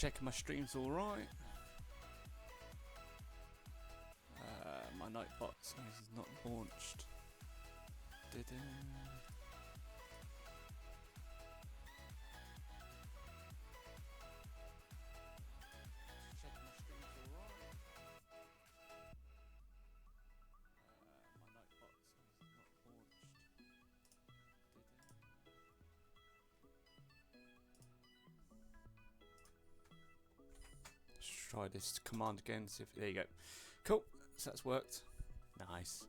Checking my streams all right. My Nightbot is not launched. Did it? Checking my streams all right. My Nightbot is not launched. Did it? Let's try this command again. See if there you go. Cool. So that's worked. Nice.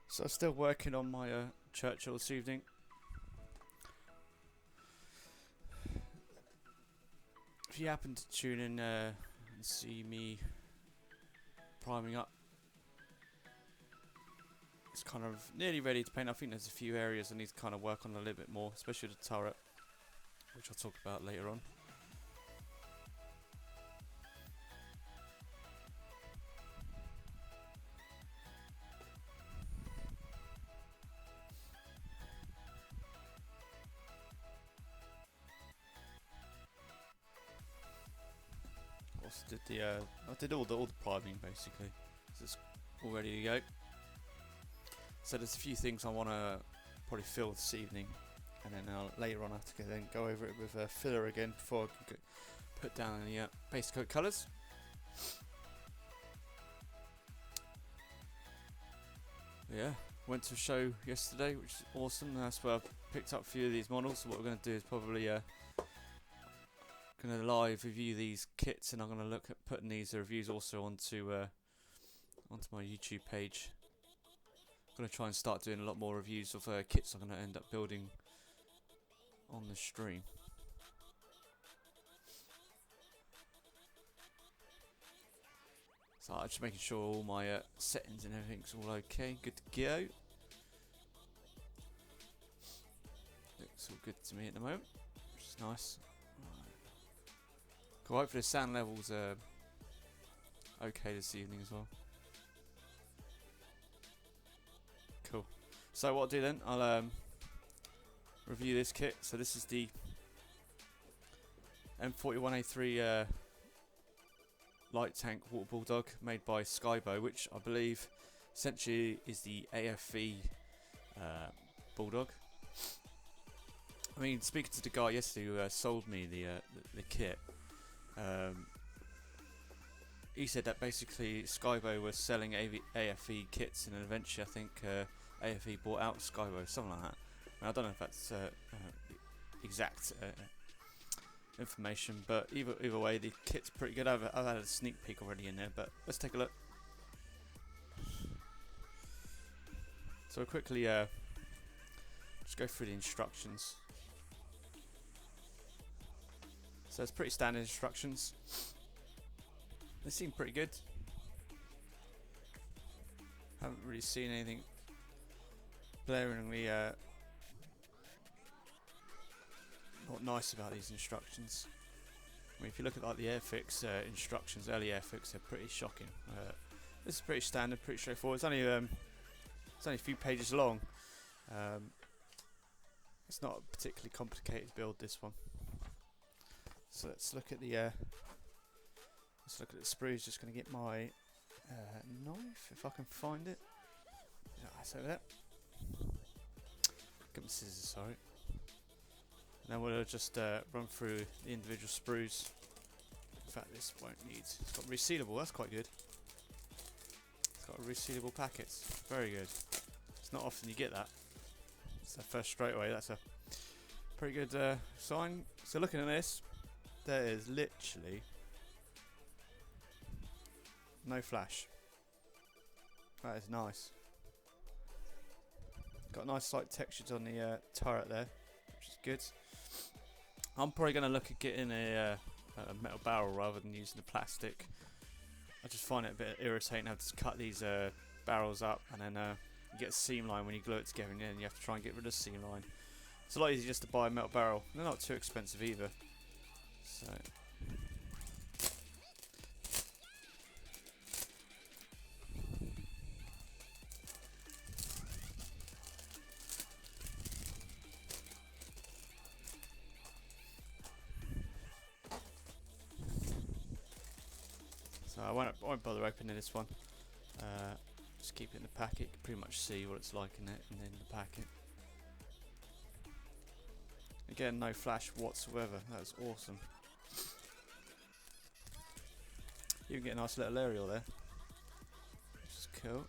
So I'm still working on my Churchill this evening. If you happen to tune in and see me priming up, it's kind of nearly ready to paint. I think there's a few areas I need to kind of work on a little bit more, especially the turret, which I'll talk about later on. Also did the I did all the priming basically, so it's all ready to go. So there's a few things I want to probably fill this evening, and then later on I have to then go over it with filler again before I can put down any base coat colours. Yeah, went to a show yesterday, which is awesome. That's where I picked up a few of these models. So what we're going to do is probably going to live review these kits, and I'm going to look at putting these reviews also onto my YouTube page. I'm going to try and start doing a lot more reviews of kits I'm going to end up building on the stream. So I'm just making sure all my settings and everything's all okay, good to go. Looks all good to me at the moment, which is nice. Right. Cool, hopefully the sound levels are okay this evening as well. Cool. So what I'll do then, I'll review this kit. So this is the M41A3 light tank water bulldog made by Skybow, which I believe essentially is the AFV bulldog. I mean, speaking to the guy yesterday who sold me the kit, he said that basically Skybow was selling AFV kits, and then eventually I think AFV bought out Skybow, something like that. I don't know if that's exact information, but either way, the kit's pretty good. I've had a sneak peek already in there, but let's take a look. So we'll quickly just go through the instructions. So it's pretty standard instructions. They seem pretty good. Haven't really seen anything blaringly not nice about these instructions. I mean, if you look at like the Airfix instructions, early Airfix, they're pretty shocking. This is pretty standard, pretty straightforward. It's only a few pages long. It's not a particularly complicated build, this one. So let's look at the sprues. Just going to get my knife if I can find it. Yeah, that's over there. Get my scissors, sorry. And then we'll just run through the individual sprues. In fact, this won't need. It's got resealable. That's quite good. It's got resealable packets. Very good. It's not often you get that. It's the first straight away. That's a pretty good sign. So looking at this, there is literally no flash. That is nice. Got nice light textures on the turret there, which is good. I'm probably going to look at getting a metal barrel rather than using the plastic. I just find it a bit irritating having to cut these barrels up and then you get a seam line when you glue it together, and then you have to try and get rid of the seam line. It's a lot easier just to buy a metal barrel. They're not too expensive either. So. So I won't bother opening this one. Just keep it in the packet. You can pretty much see what it's like in it and in the packet. Again, no flash whatsoever. That's awesome. You can get a nice little aerial there, which is cool.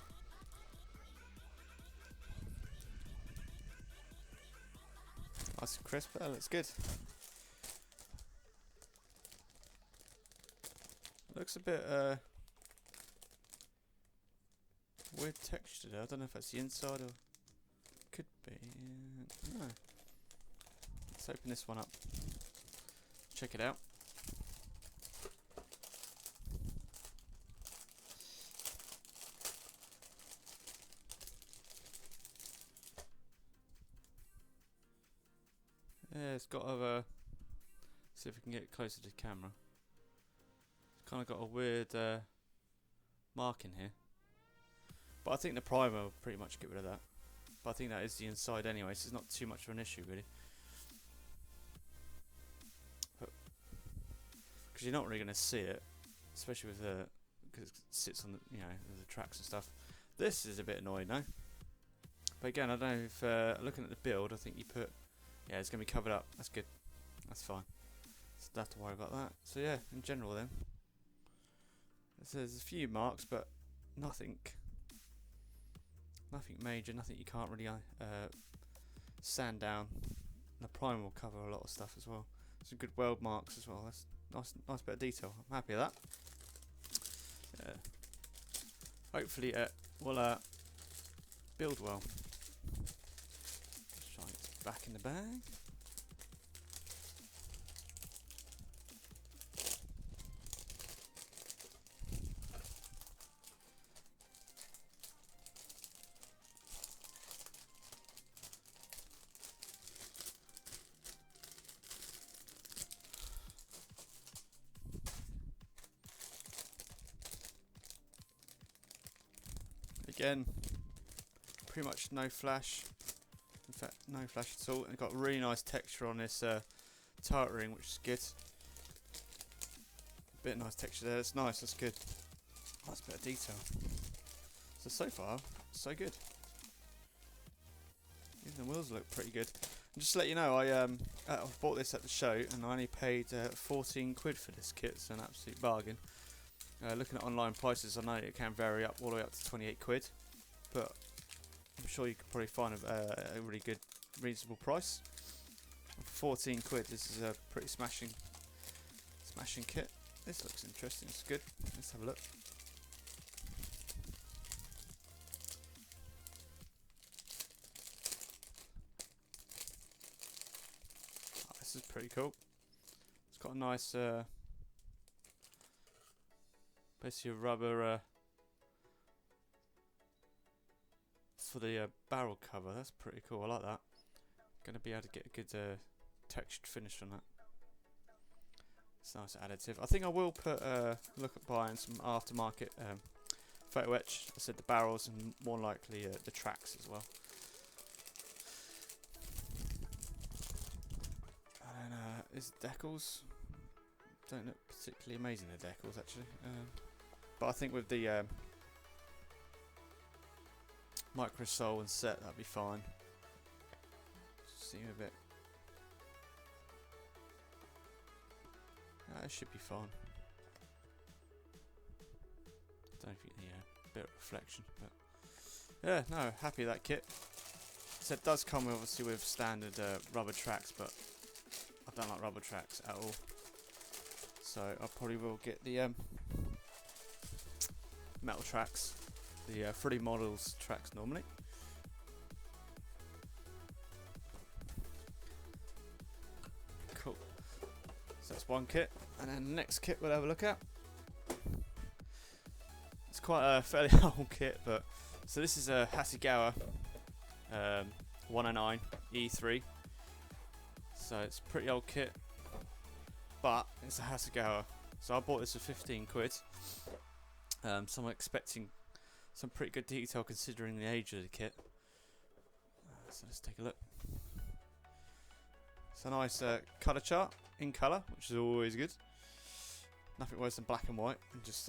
Nice and crisp. That looks good. Looks a bit weird texture there. I don't know if that's the inside or could be. No. Let's open this one up. Check it out. Yeah, it's got a. See if we can get it closer to the camera. It's kind of got a weird mark in here. But I think the primer will pretty much get rid of that. But I think that is the inside anyway, so it's not too much of an issue really. Because you're not really going to see it, especially with the because it sits on the the tracks and stuff. This is a bit annoying though. But again, I don't know if looking at the build, I think you put it's going to be covered up. That's good. That's fine. So don't have to worry about that. So yeah, in general then, there's a few marks, but nothing major, nothing you can't really sand down. The primer will cover a lot of stuff as well. Some good weld marks as well. That's nice bit of detail. I'm happy with that. Hopefully it will build well. Let's try it back in the bag. Again, pretty much no flash. In fact, no flash at all. And got a really nice texture on this turret ring, which is good. Bit of nice texture there. That's nice. That's good. Nice bit of detail. So far, so good. Even the wheels look pretty good. And just to let you know, I bought this at the show, and I only paid 14 quid for this kit. It's an absolute bargain. Looking at online prices, I know it can vary all the way up to 28 quid, but I'm sure you could probably find a really good, reasonable price. For 14 quid, this is a pretty smashing kit. This looks interesting. It's good. Let's have a look. Oh, this is pretty cool. It's got a nice. Basically a rubber for the barrel cover. That's pretty cool. I like that. Going to be able to get a good textured finish on that. It's a nice additive. I think I will put look at buying some aftermarket photo etch. I said the barrels and more likely the tracks as well. And then is decals. Don't look particularly amazing, the decals actually. But I think with the microsole and set, that'd be fine. Seem a bit. It should be fine. Don't know if you can a bit of reflection, but yeah, no, happy with that kit. So it does come obviously with standard rubber tracks, but I don't like rubber tracks at all. So I probably will get the metal tracks, the 3D models tracks normally. Cool. So that's one kit, and then the next kit we'll have a look at. It's quite a fairly old kit, but So this is a Hasegawa 109 E3. So it's a pretty old kit, but it's a Hasegawa. So I bought this for 15 quid. So I'm expecting some pretty good detail considering the age of the kit. So let's take a look. It's a nice colour chart in colour, which is always good. Nothing worse than black and white and just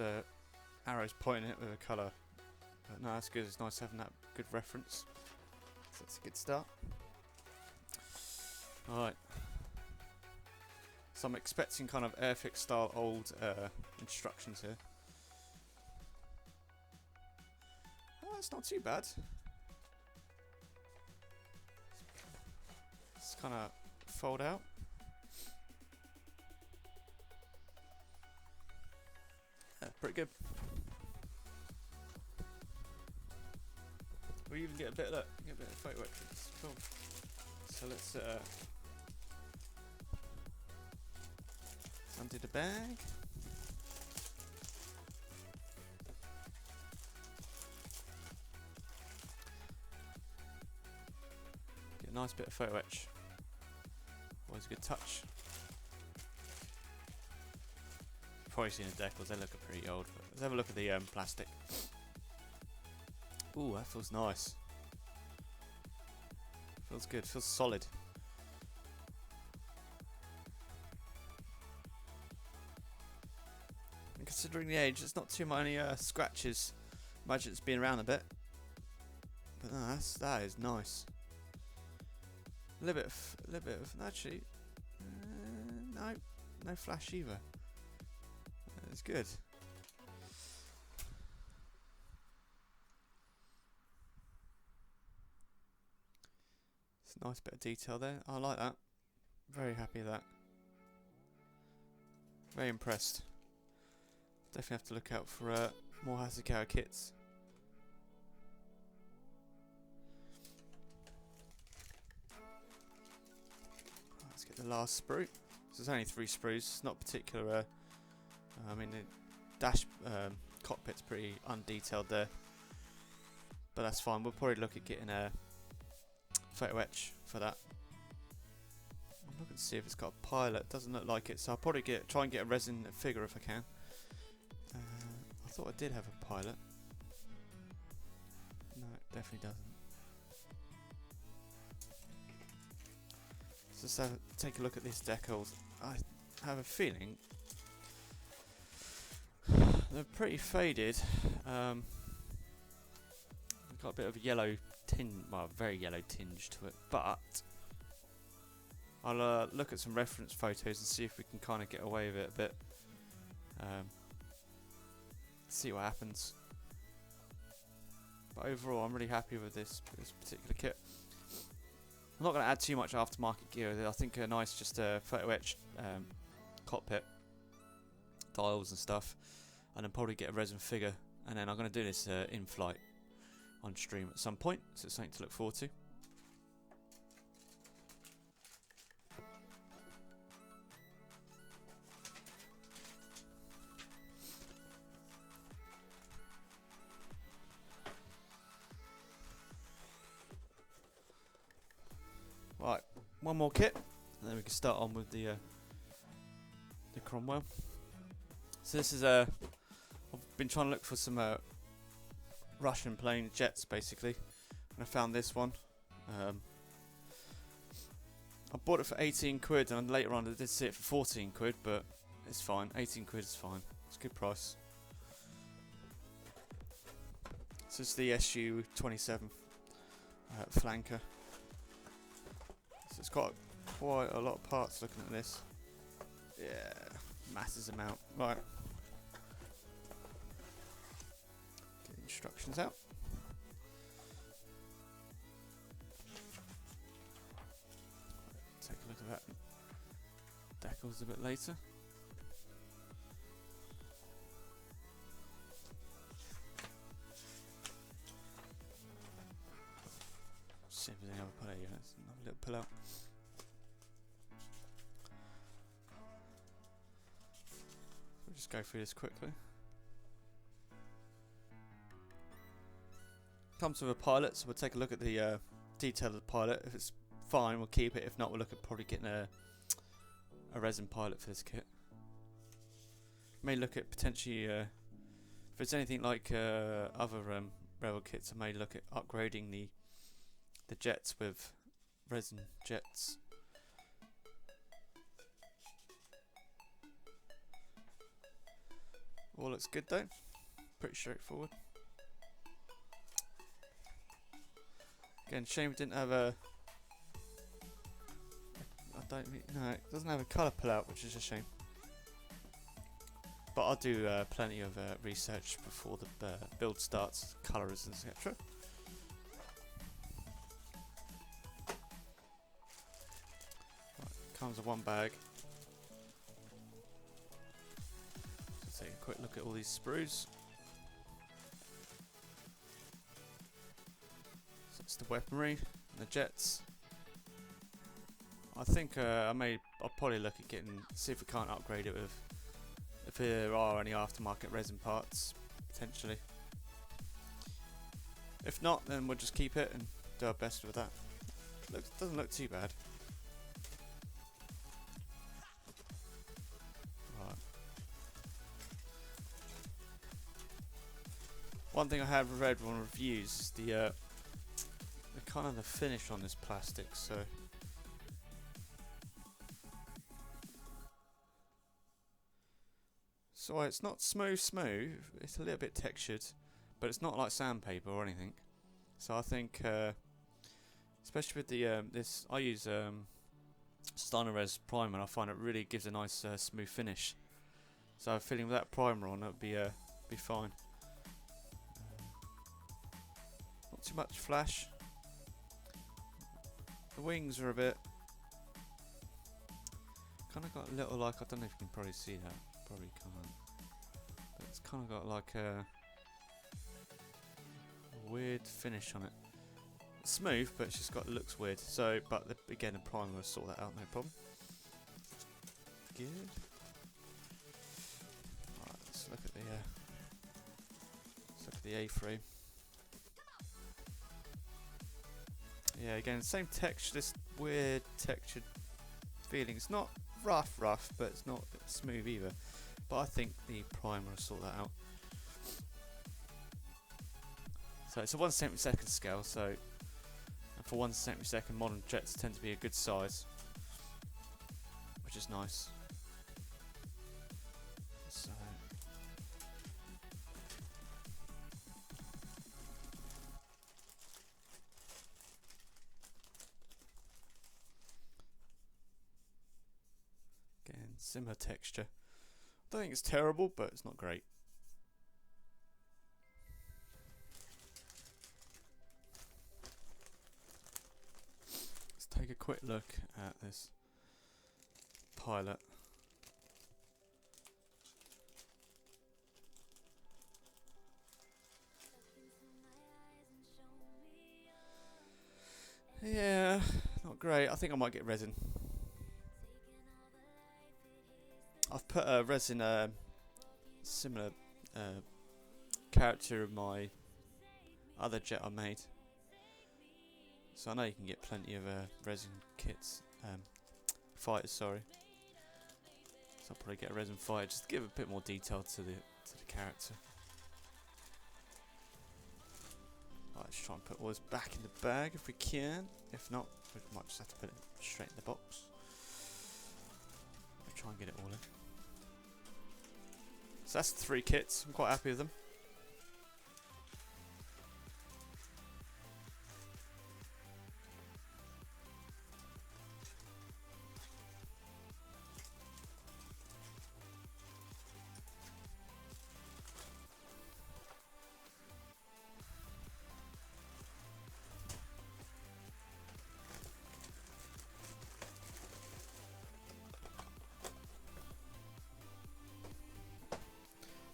arrows pointing it with a colour. But no, that's good. It's nice having that good reference. So that's a good start. Alright. So I'm expecting kind of Airfix style old instructions here. Oh, it's not too bad. It's kind of fold out. Yeah, pretty good. We even get a bit of that, get a bit of photo etch. It's cool. So let's undo the bag. Get a nice bit of photo etch. Always a good touch. Probably seen the decals, they look pretty old. But let's have a look at the plastic. Ooh, that feels nice. Feels good, feels solid. And considering the age, there's not too many scratches. Imagine it's been around a bit. But no, that is nice. A little bit of, actually, no flash either. It's good. It's a nice bit of detail there. I like that. Very happy with that. Very impressed. Definitely have to look out for more Hasegawa kits. Let's get the last sprue. So there's only 3 sprues. It's not particular. I mean, the dash cockpit's pretty undetailed there, but that's fine. We'll probably look at getting a photo etch for that. I'm looking to see if it's got a pilot. Doesn't look like it, so I'll probably try and get a resin figure if I can. I thought I did have a pilot. No, it definitely doesn't. So let's take a look at these decals. I have a feeling they're pretty faded. They've got a bit of a yellow well, very yellow tinge to it, but I'll look at some reference photos and see if we can kind of get away with it a bit. See what happens. But overall, I'm really happy with this particular kit. I'm not going to add too much aftermarket gear. I think a nice just photo etched cockpit dials and stuff, and then probably get a resin figure, and then I'm going to do this in flight on stream at some point, so it's something to look forward to. Right, one more kit, and then we can start on with the Cromwell. So this is I've been trying to look for some Russian plane jets basically, and I found this one. I bought it for 18 quid, and later on I did see it for 14 quid, but it's fine. 18 quid is fine. It's a good price. So it's the SU-27 flanker. So it's got quite a lot of parts looking at this. Yeah, massive amount. Right. Get the instructions out. Take a look at that. Decals a bit later. See if there's any other pull out. Yeah, there's another little pull out. We'll just go through this quickly. Comes with a pilot, so we'll take a look at the detail of the pilot. If it's fine, we'll keep it. If not, we'll look at probably getting a resin pilot for this kit. May look at potentially, if it's anything like other rebel kits, I may look at upgrading the jets with resin jets. All looks good though, pretty straightforward. Again, shame we didn't have a. No, it doesn't have a colour pull-out, which is a shame. But I'll do plenty of research before the build starts, colours, etc. Comes with one bag. Let's take a quick look at all these sprues. So it's the weaponry and the jets. I think I'll probably look at see if we can't upgrade it with, if there are any aftermarket resin parts, potentially. If not, then we'll just keep it and do our best with that. Doesn't look too bad. Right. One thing I have read on reviews is the kind of the finish on this plastic. So it's not smooth, it's a little bit textured, but it's not like sandpaper or anything. So I think, especially with the this, I use Stynylrez primer, and I find it really gives a nice smooth finish. So I'm feeling with that primer on, it would be fine. Not too much flash. The wings are a bit, kind of got a little, like, I don't know if you can probably see that. Probably can't. But it's kind of got like a weird finish on it. It's smooth, but it's just looks weird. So, but again, the primer will sort that out, no problem. Good. Right, let's look at the A-frame. Yeah, again, same texture. This weird textured feeling. It's not rough, but it's not smooth either. But I think the primer will sort that out. So it's a 1 cm/s scale, so for 1 cm/s modern jets tend to be a good size, which is nice. So again, similar texture. I don't think it's terrible, but it's not great. Let's take a quick look at this pilot. Yeah, not great. I think I might get resin. I've put a resin similar character of my other jet I made, so I know you can get plenty of resin kits, fighters. Sorry, so I'll probably get a resin fighter just to give a bit more detail to the character. Right, let's try and put all this back in the bag if we can. If not, we might just have to put it straight in the box. We'll try and get it all in. So that's the 3 kits. I'm quite happy with them.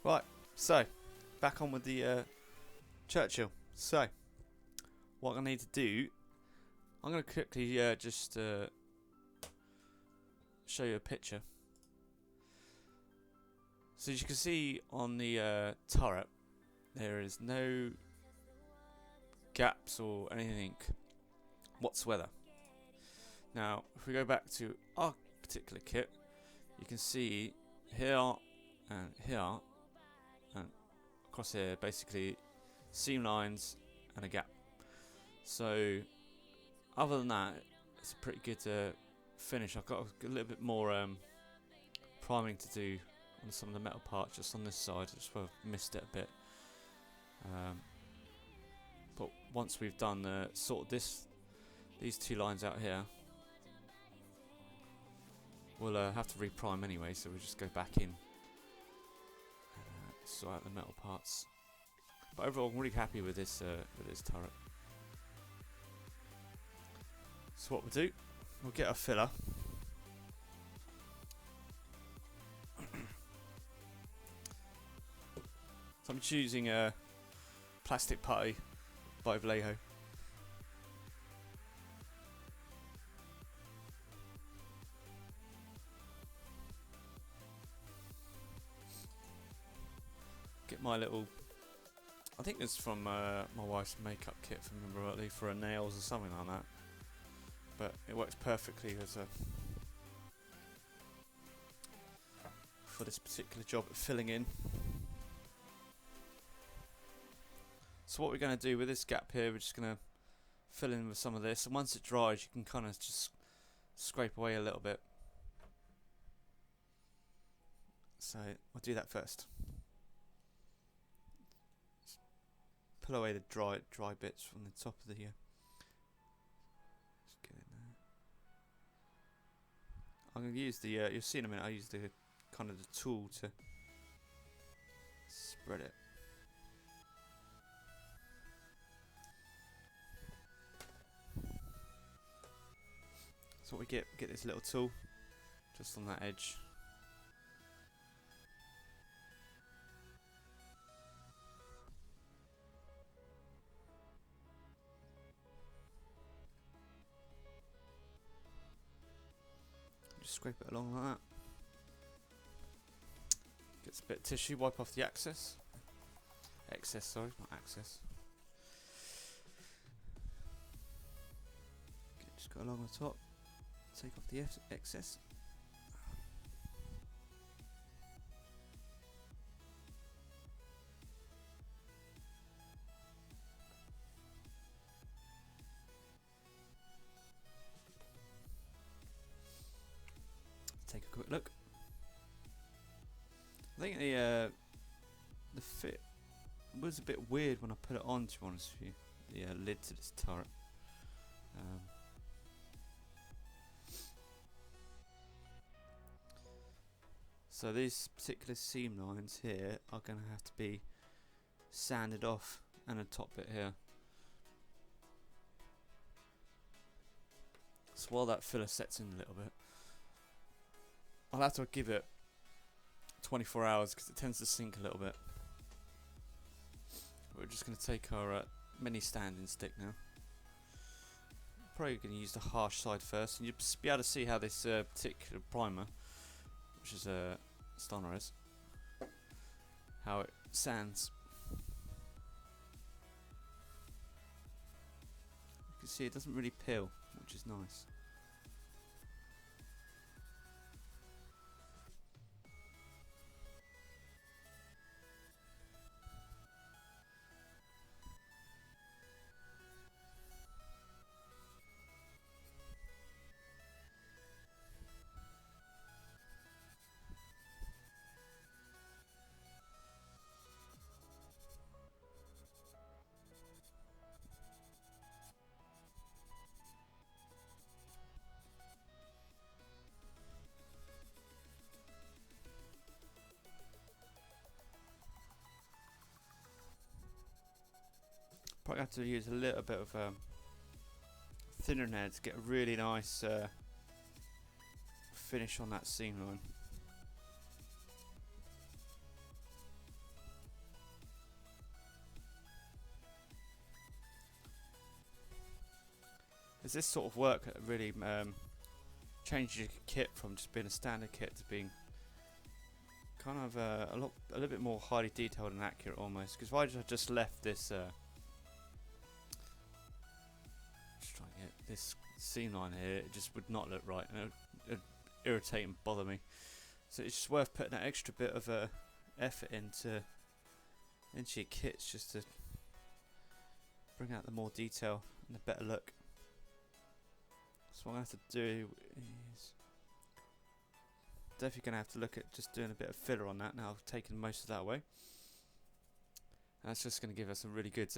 Right, so back on with the Churchill. So what I need to do, I'm going to quickly just show you a picture. So as you can see on the turret, there is no gaps or anything whatsoever. Now, if we go back to our particular kit, you can see here and across here, basically seam lines and a gap. So, other than that, it's a pretty good finish. I've got a little bit more priming to do on some of the metal parts, just on this side. I just missed it a bit. But once we've done sort of these two lines out here, we'll have to reprime anyway, so we'll just go back in and sort out the metal parts. But overall, I'm really happy with this turret. So what we'll do, we'll get a filler. So I'm choosing a plastic putty by Vallejo. Get my little, I think it's from my wife's makeup kit, if I remember rightly, for her nails or something like that. But it works perfectly as for this particular job at filling in. So what we're going to do with this gap here, we're just going to fill in with some of this, and once it dries you can kind of just scrape away a little bit. So I'll do that first. Just pull away the dry bits from the top of the just get in there. I'm going to use the you'll see in a minute, I use the kind of the tool to spread it. So what we get this little tool just on that edge. Just scrape it along like that. Gets a bit of tissue, wipe off the excess, sorry, not access. Okay, just go along the top, take off the excess. Take a quick look. I think the fit was a bit weird when I put it on, to be honest with you. The lid to this turret. So these particular seam lines here are going to have to be sanded off, and the top bit here. So while that filler sets in a little bit, I'll have to give it 24 hours because it tends to sink a little bit. We're just going to take our mini standing stick now. Probably going to use the harsh side first, and you'll be able to see how this particular primer, which is Stoneris, how it sands. You can see it doesn't really peel, which is nice. Probably have to use a little bit of thinner net to get a really nice finish on that seam line. It's this sort of work that really changes your kit from just being a standard kit to being kind of a little bit more highly detailed and accurate almost. Because if I just left this this seam line here, it just would not look right, and it would irritate and bother me. So it's just worth putting that extra bit of effort into your kits just to bring out the more detail and the better look. So what I'm going to have to do is definitely going to have to look at just doing a bit of filler on that now. I've taken most of that away. That's just going to give us a really good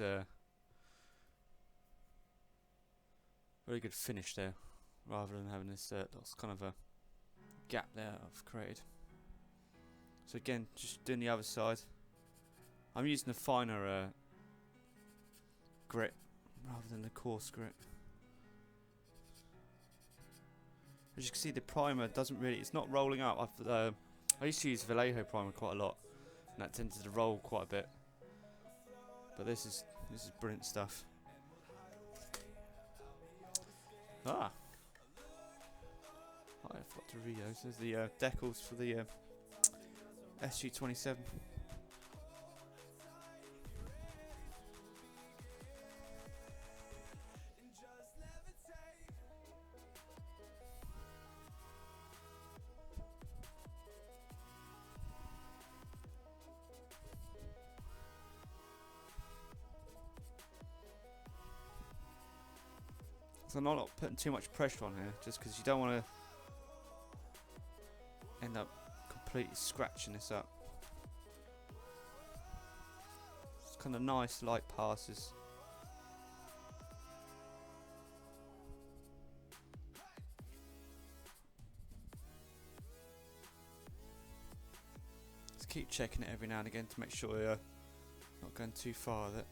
finish there, rather than having this kind of a gap there I've created. So again, just doing the other side. I'm using a finer grit rather than the coarse grit. As you can see, the primer doesn't really, it's not rolling up. I used to use Vallejo primer quite a lot, and that tended to roll quite a bit. But this is brilliant stuff. I forgot to read those. There's the decals for the SG-27. So I'm not putting too much pressure on here, just because you don't want to end up completely scratching this up. It's kind of nice light passes. Just keep checking it every now and again to make sure you're not going too far with it.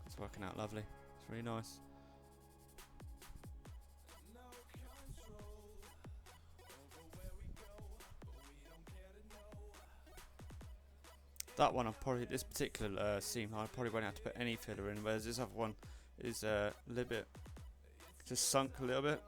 It's working out lovely. It's really nice. That one, this particular seam, I probably won't have to put any filler in, whereas this other one is a little bit, just sunk a little bit.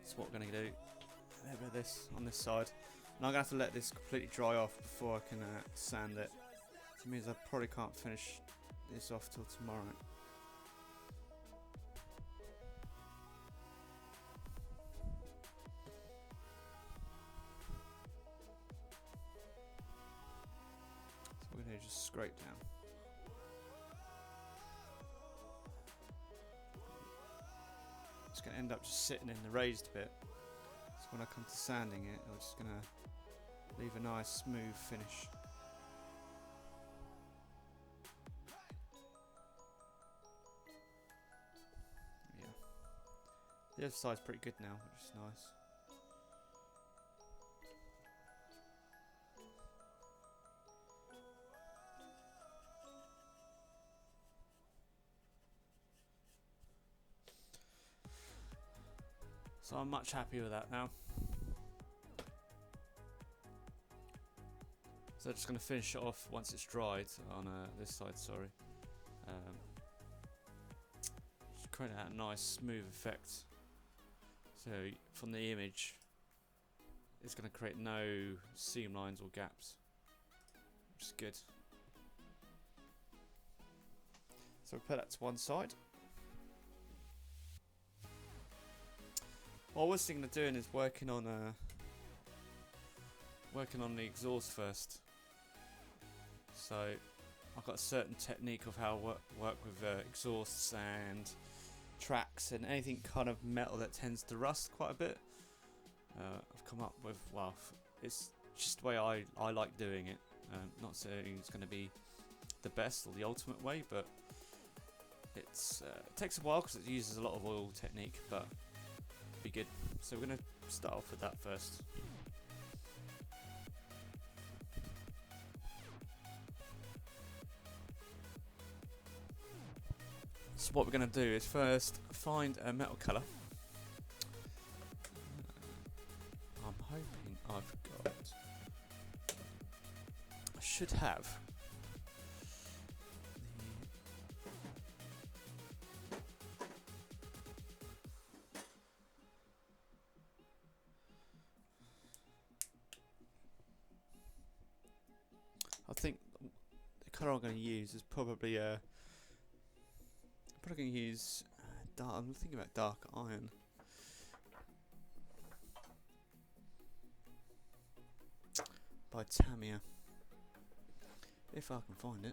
So what we're going to do, a little bit of this on this side. And I'm going to have to let this completely dry off before I can sand it. Which means I probably can't finish this off till tomorrow. So we're going to just scrape down. It's going to end up just sitting in the raised bit. So when I come to sanding it, I'm just going to leave a nice smooth finish. Yeah. The other side's pretty good now, which is nice. So I'm much happier with that now. So I'm just going to finish it off once it's dried on this side, sorry. Just create that nice smooth effect. So from the image, it's going to create no seam lines or gaps, which is good. So we'll put that to one side. What I was thinking of doing is working on the exhaust first. So I've got a certain technique of how I work with exhausts and tracks and anything kind of metal that tends to rust quite a bit. I've come up with, well, it's just the way I like doing it. Not saying it's going to be the best or the ultimate way, but it takes a while because it uses a lot of oil technique, but be good. So we're going to start off with that first. So what we're going to do is first find a metal colour. I'm hoping I've got... I should have... I think the colour I'm going to use is probably going to use dark. I'm thinking about dark iron. By Tamiya, if I can find it.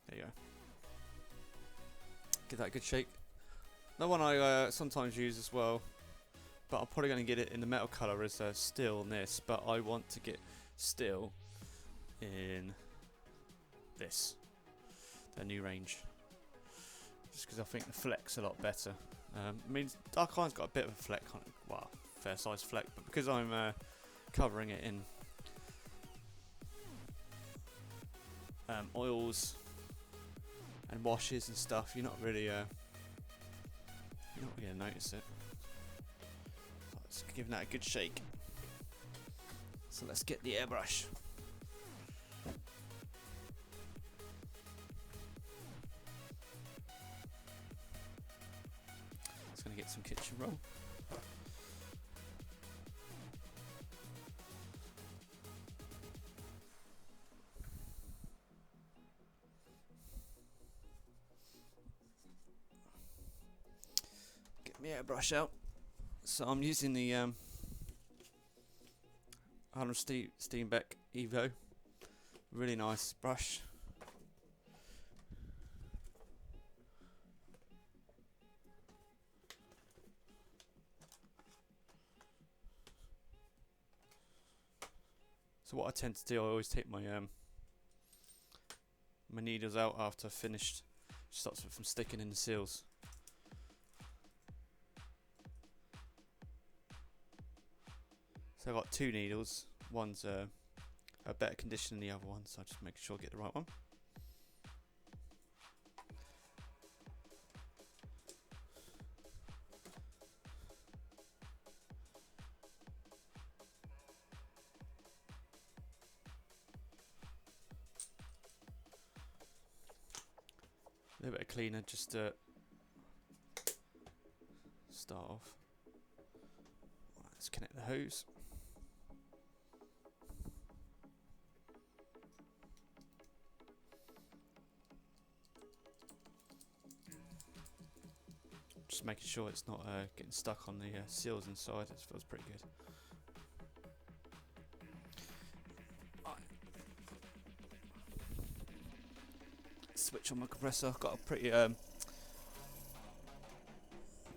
There you go. Give that a good shake. The one I sometimes use as well, but I'm probably going to get it in the metal colour as steel in this, but I want to get steel in this, the new range, just because I think the fleck's a lot better. I mean, dark iron's got a bit of a fleck, well, fair size fleck, but because I'm covering it in oils and washes and stuff, you're not really going to notice it. Let's give that a good shake. So let's get the airbrush. Just going to get some kitchen roll. Get my airbrush out. So I'm using the Arnold Steenbeck Evo. Really nice brush. So what I tend to do, I always take my my needles out after I've finished. Stops it from sticking in the seals. So I've got two needles. One's a better condition than the other one, so I just make sure I get the right one. A little bit of cleaner just to start off. Right, let's connect the hose. Just making sure it's not getting stuck on the seals inside. It feels pretty good. Switch on my compressor. I've got a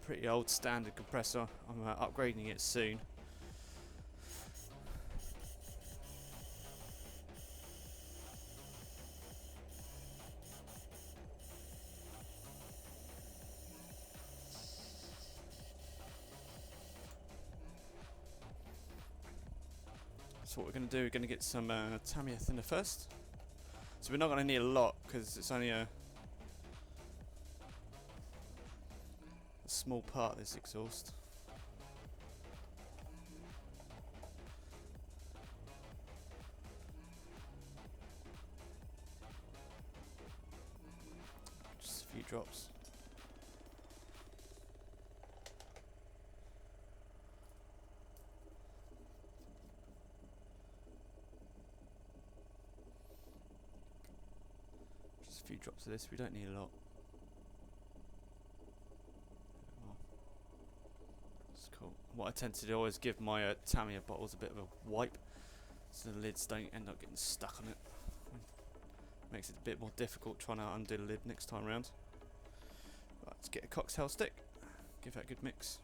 pretty old standard compressor. I'm upgrading it soon. So what we're going to do, we're going to get some Tamiya thinner first. So we're not going to need a lot because it's only a small part of this exhaust. Just a few drops. Just a few drops of this, we don't need a lot. That's cool. What I tend to do, I always give my Tamiya bottles a bit of a wipe so the lids don't end up getting stuck on it. Makes it a bit more difficult trying to undo the lid next time around. Right, let's get a cocktail stick, give that a good mix.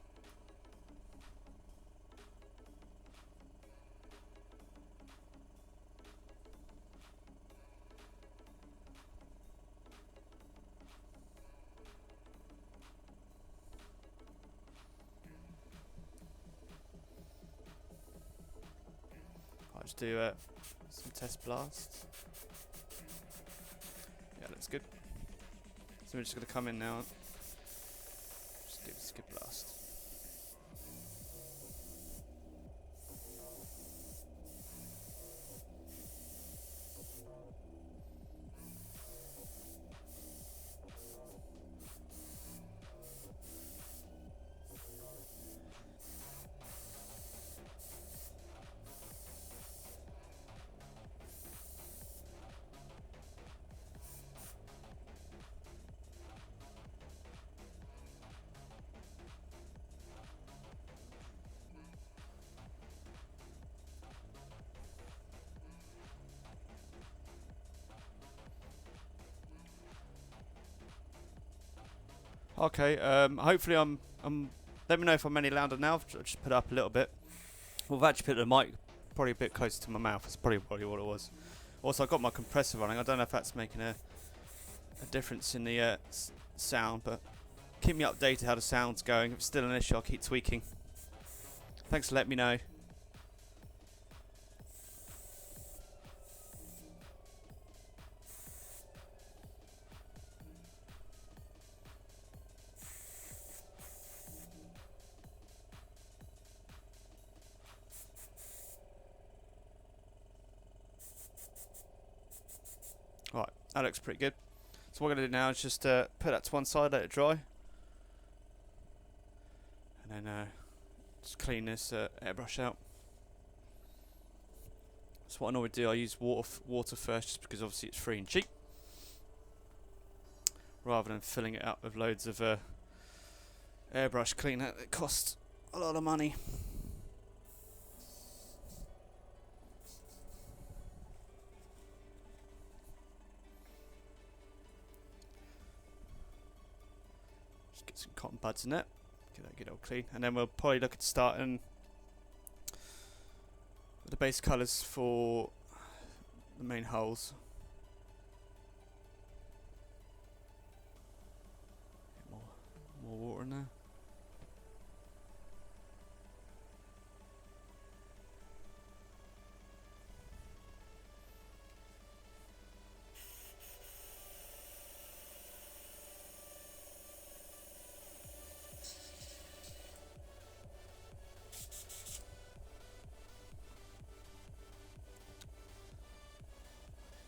Let's do some test blasts. Yeah, looks good. So we're just going to come in now. Just give this a good blast. Okay, hopefully I'm let me know if I'm any louder now. I'll just put it up a little bit. Well, I've actually put the mic probably a bit closer to my mouth. That's probably what it was. Also, I've got my compressor running. I don't know if that's making a difference in the sound, but keep me updated how the sound's going. If it's still an issue, I'll keep tweaking. Thanks for letting me know. Right, that looks pretty good. So what I'm going to do now is just put that to one side, let it dry. And then just clean this airbrush out. So what I normally do, I use water first, just because obviously it's free and cheap, rather than filling it up with loads of airbrush cleaner that costs a lot of money. Just get some cotton buds in it, get that good old clean, and then we'll probably look at starting with the base colours for the main holes. More water in there.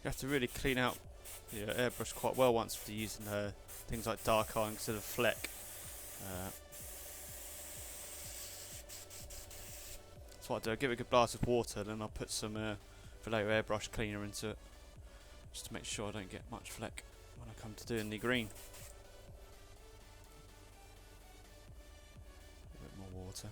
You have to really clean out your airbrush quite well once after using things like dark eye instead of fleck. That's what I do. I give it a good blast of water, then I'll put some Vallejo airbrush cleaner into it, just to make sure I don't get much fleck when I come to doing the green. A bit more water.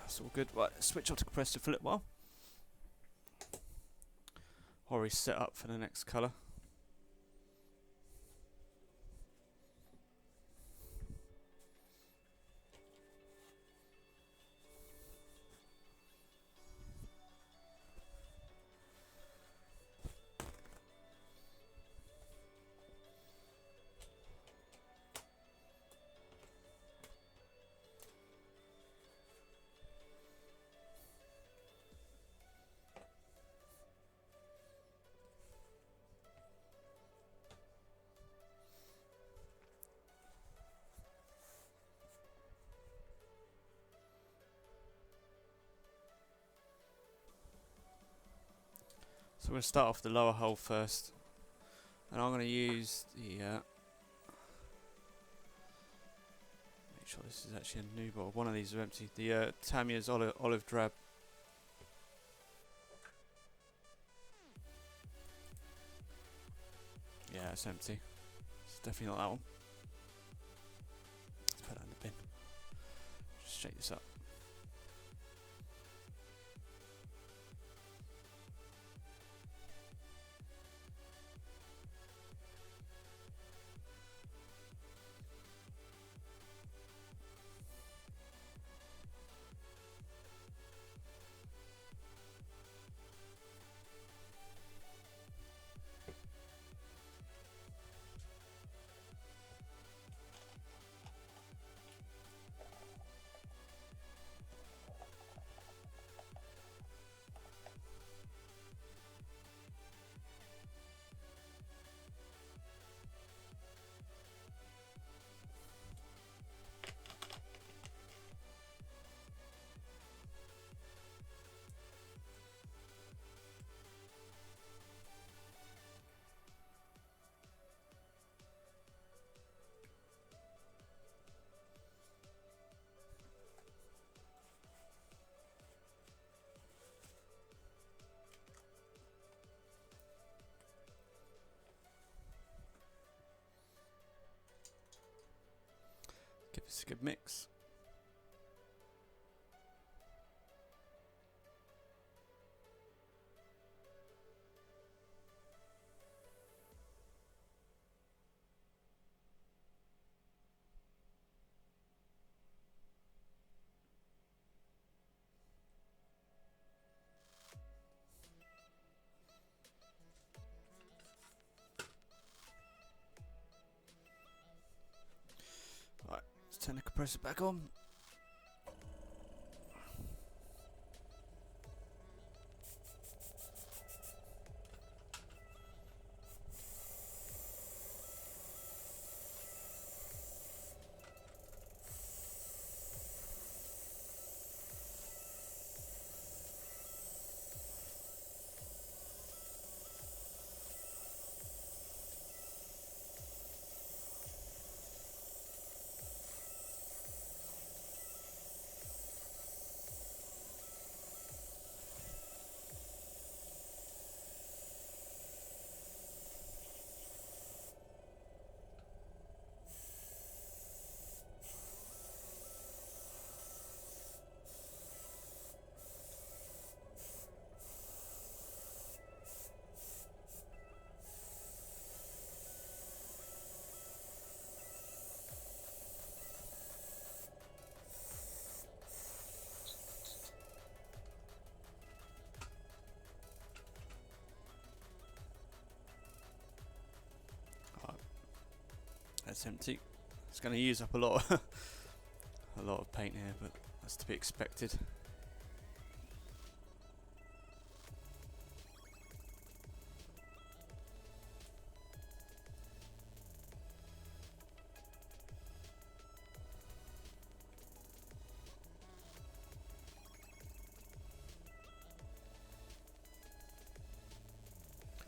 That's all good. Right, switch off the compressor for a little while. Already set up for the next colour. So we're going to start off the lower hole first, and I'm going to use the make sure this is actually a new bottle. One of these are empty. The Tamiya's olive drab. Yeah, it's empty. It's definitely not that one. Let's put that in the bin. Just shake this up. It's a good mix. Right, let's turn the compressor back on. That's empty. It's going to use up a lot of a lot of paint here, but that's to be expected.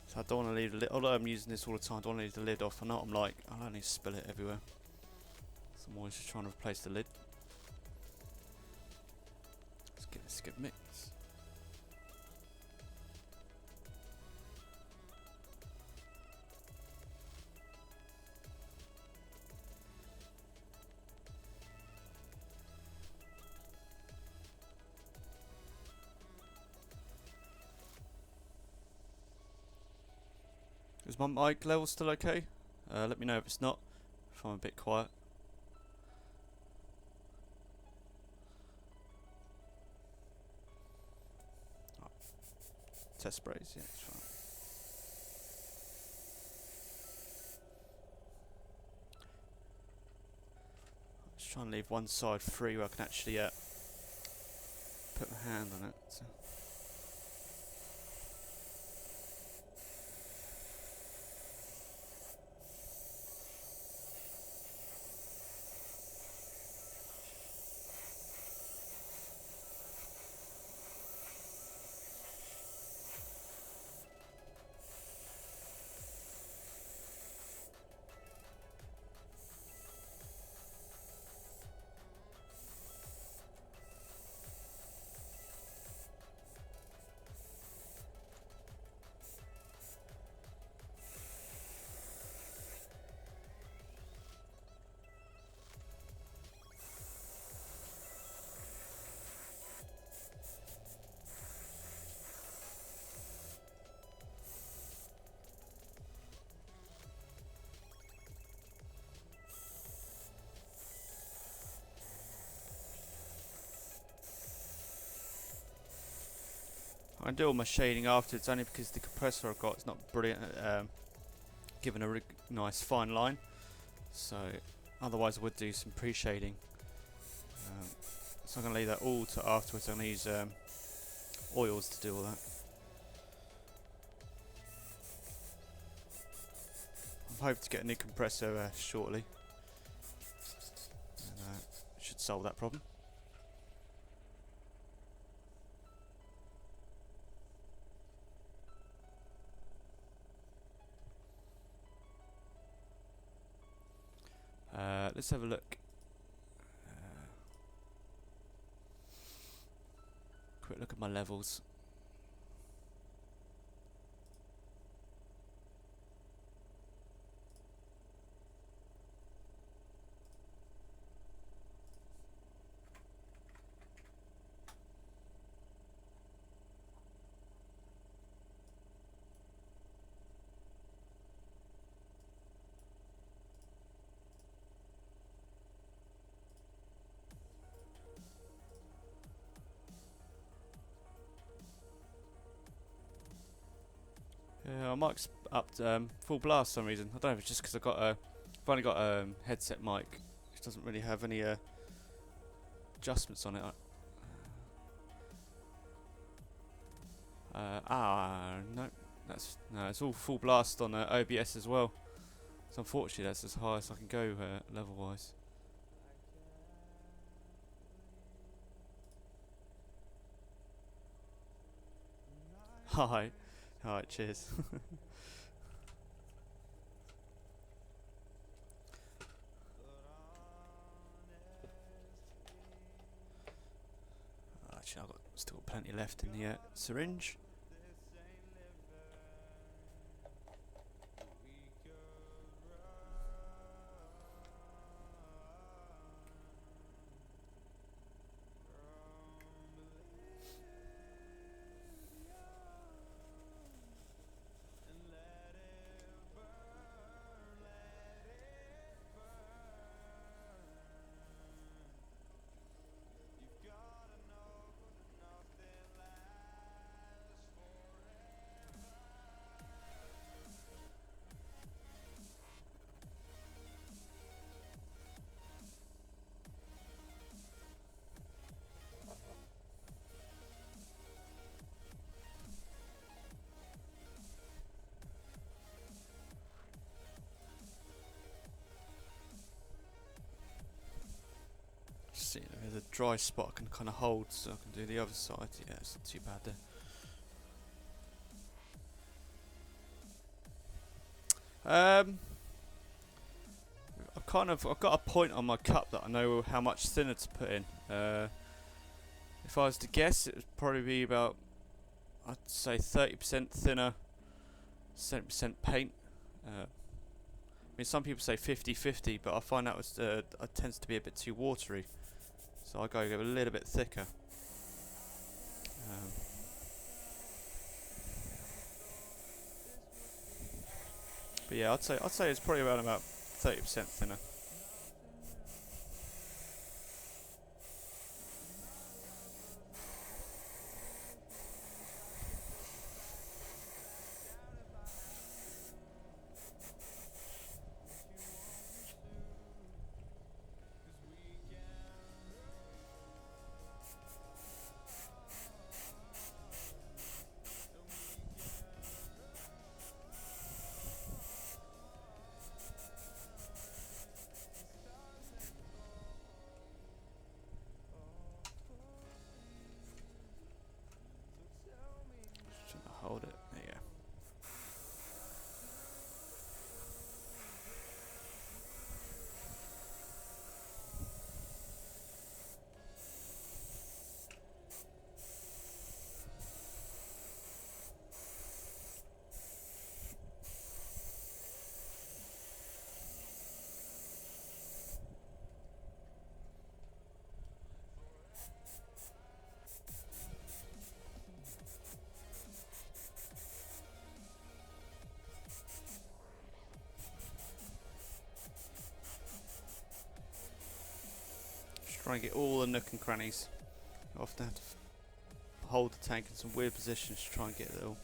So I don't want to leave the lid, although I'm using this all the time, I don't want to leave the lid off. I know what I'm like, I'll only spill it everywhere. So I'm always just trying to replace the lid. Let's get this a good mix. Is my mic level still okay? Let me know if it's not, if I'm a bit quiet. Oh. Test sprays, yeah, it's fine. Just trying to leave one side free where I can actually put my hand on it. So. I do all my shading afterwards only because the compressor I've got is not brilliant at giving a nice fine line. So otherwise I would do some pre-shading. So I'm going to leave that all to afterwards. I'm going to use oils to do all that. I'm hoping to get a new compressor shortly. And, should solve that problem. Let's have a look. Quick look at my levels. mic's up full blast for some reason. I don't know if it's just because I've only got a headset mic, which doesn't really have any adjustments on it. No, it's all full blast on OBS as well. So unfortunately, that's as high as I can go level-wise. Hi, cheers. Actually, I've still got plenty left in the syringe. See, there's a dry spot I can kind of hold, so I can do the other side. Yeah, it's not too bad there. I've got a point on my cup that I know how much thinner to put in. If I was to guess, it would probably be about, I'd say 30% thinner, 70% paint. I mean, some people say 50-50, but I find that it tends to be a bit too watery. So I go a little bit thicker. But yeah, I'd say it's probably around about 30% thinner. Hold it. There you go. Just try and get all the nook and crannies. I often have to hold the tank in some weird positions to try and get it all.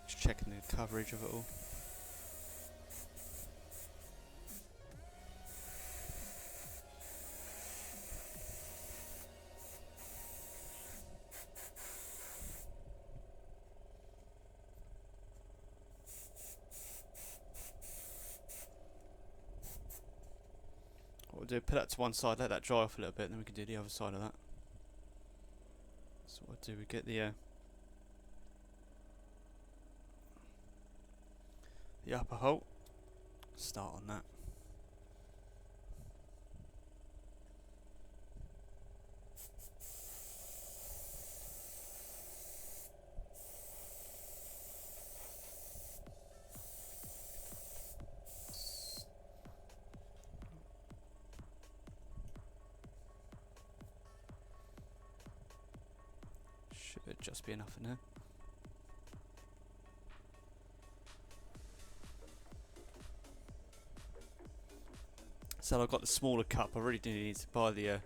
Just checking the coverage of it all. What we'll do, put that to one side, let that dry off a little bit, and then we can do the other side of that. So what we'll do, we get the upper hole, start on that. Should just be enough in there. So I've got the smaller cup. I really do need to buy the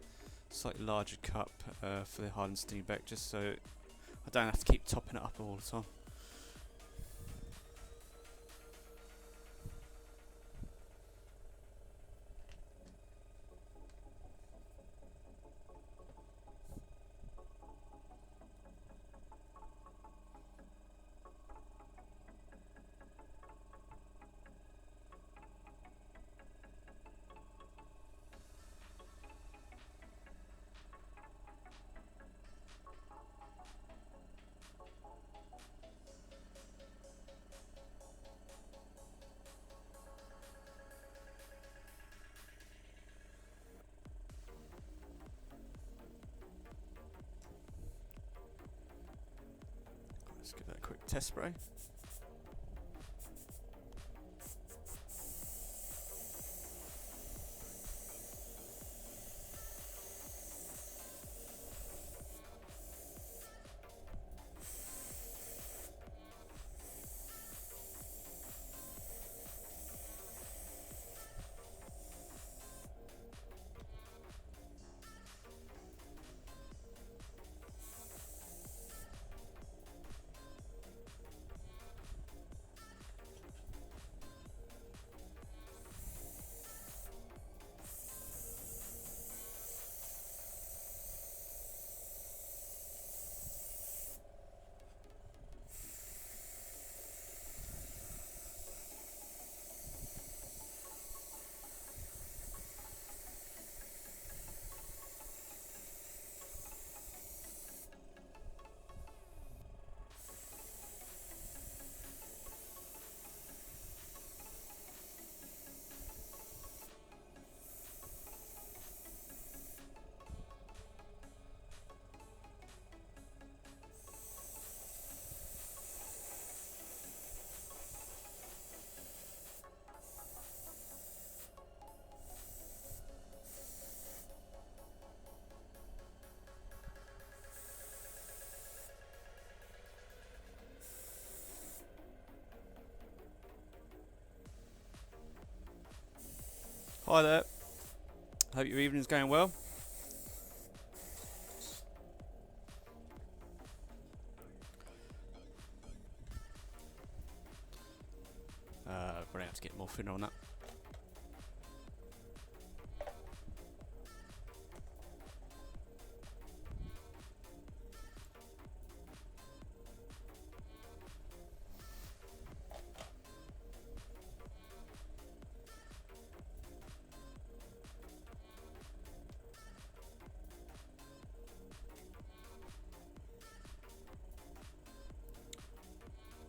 slightly larger cup for the Hardened Steam Beck, just so I don't have to keep topping it up all the time. Let's give that a quick test spray. Hi there. Hope your evening's going well. Probably have to get more thinner on that.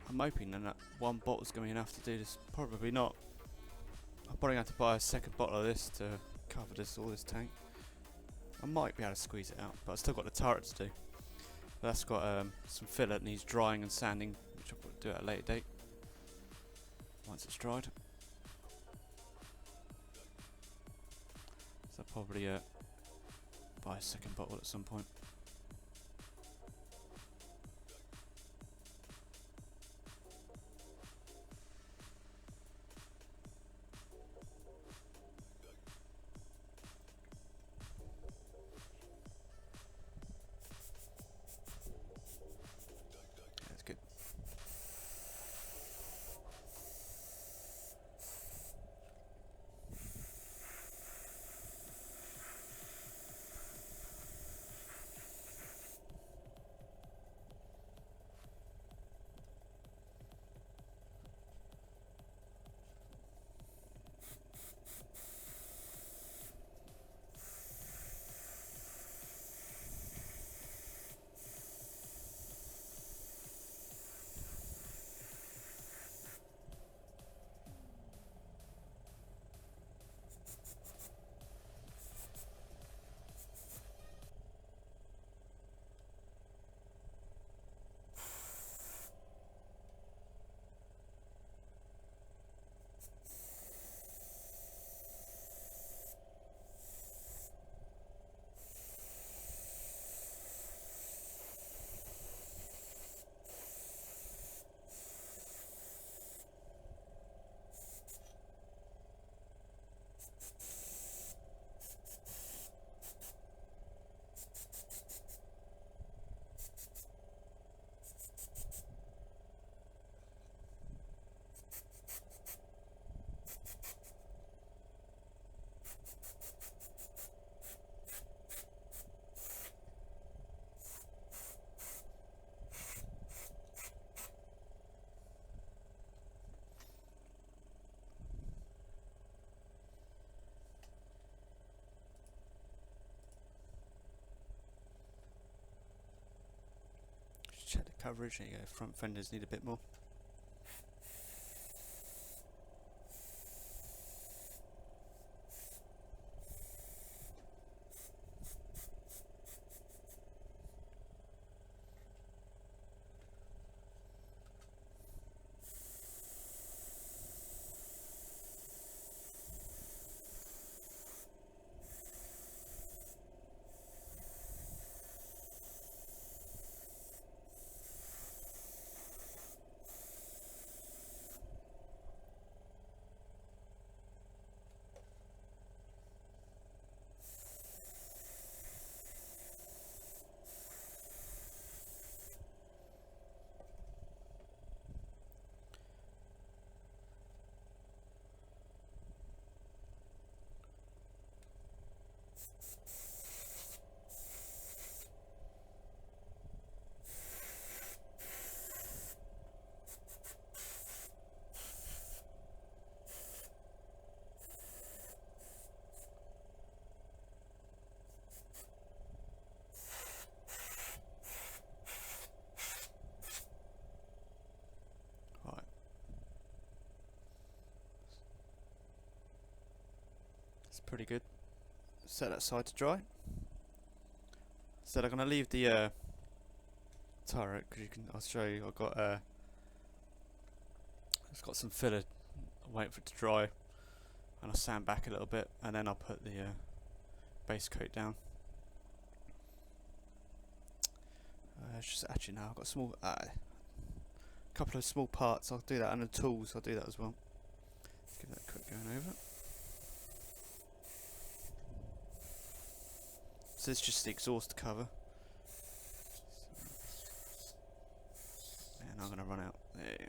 I'm hoping that one bottle's going to be enough to do this. Probably not. I'm probably going to have to buy a second bottle of this to cover all this tank. I might be able to squeeze it out, but I've still got the turret to do. But that's got some filler that needs drying and sanding, which I'll probably do at a later date once it's dried. So I'll probably buy a second bottle at some point. That's good. coverage. There you go, front fenders need a bit more. Right. It's pretty good. Set that side to dry. So I'm gonna leave the turret because I'll show you. I've got it's got some filler. I'm waiting for it to dry, and I'll sand back a little bit, and then I'll put the base coat down. Just actually now I've got a small couple of small parts. I'll do that, and the tools I'll do that as well. Let's give that a quick going over. So this is just the exhaust cover. And I'm going to run out there.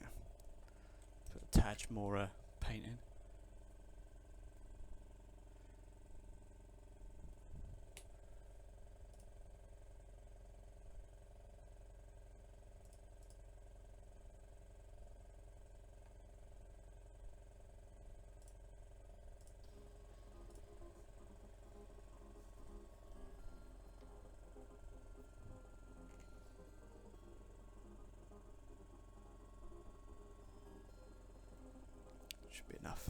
Put a tad more paint in. Should be enough.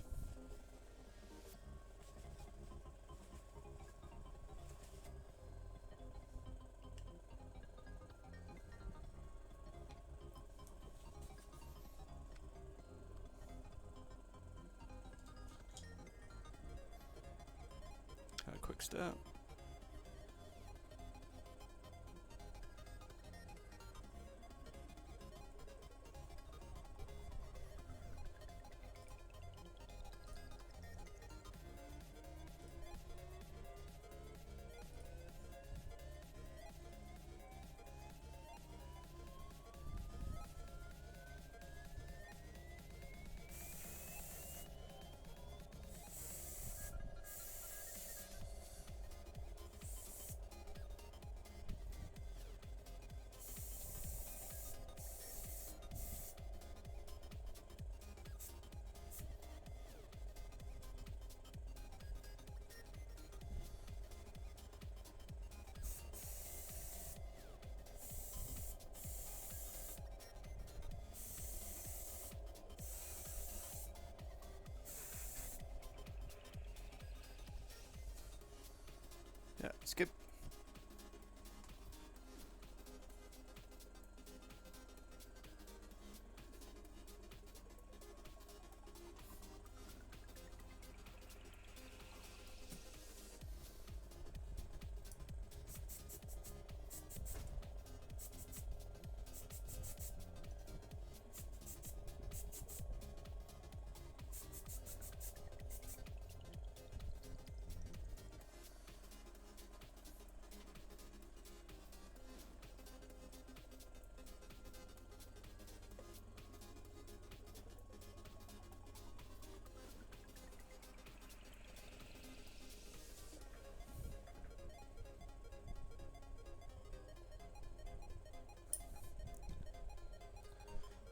Have a quick stir. Yeah, it's good.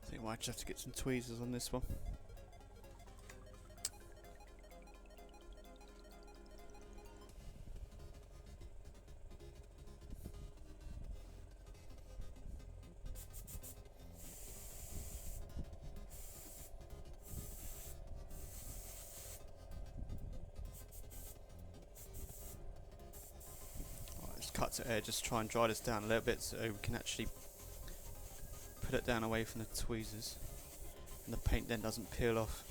I think I might just have to get some tweezers on this one. cut to air, just try and dry this down a little bit so we can actually put it down away from the tweezers and the paint then doesn't peel off.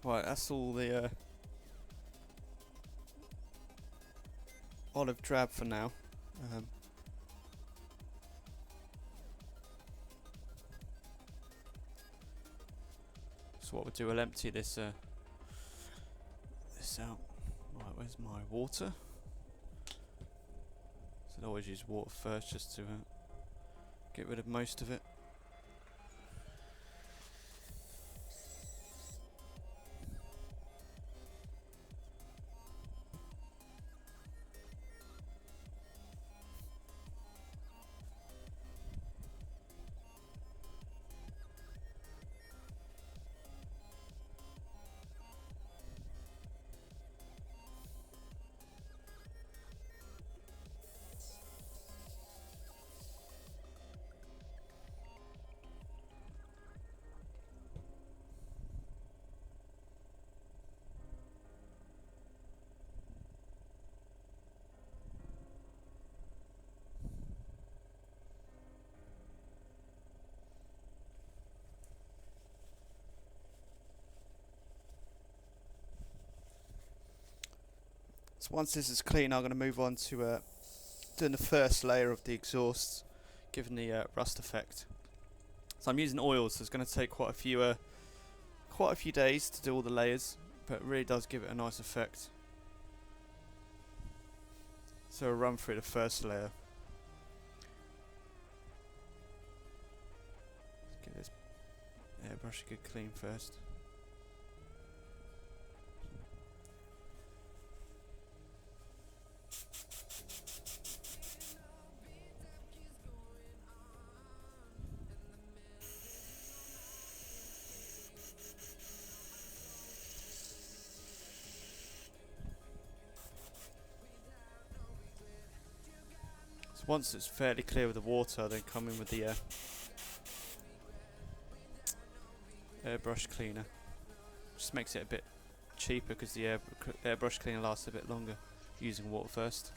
Right, that's all the olive drab for now. So what we'll do, we'll empty this out. Right, where's my water? So I always use water first just to get rid of most of it. So once this is clean, I'm going to move on to doing the first layer of the exhaust, giving the rust effect. So I'm using oils, so it's going to take quite a few days to do all the layers, but it really does give it a nice effect. So I'll run through the first layer. Let's give this airbrush a good clean first. Once it's fairly clear with the water, then come in with the airbrush cleaner. Just makes it a bit cheaper because the airbrush cleaner lasts a bit longer using water first.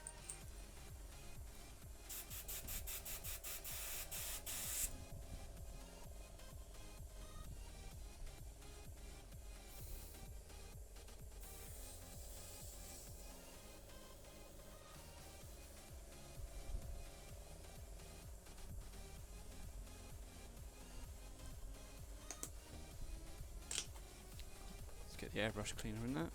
Get the airbrush cleaner in that.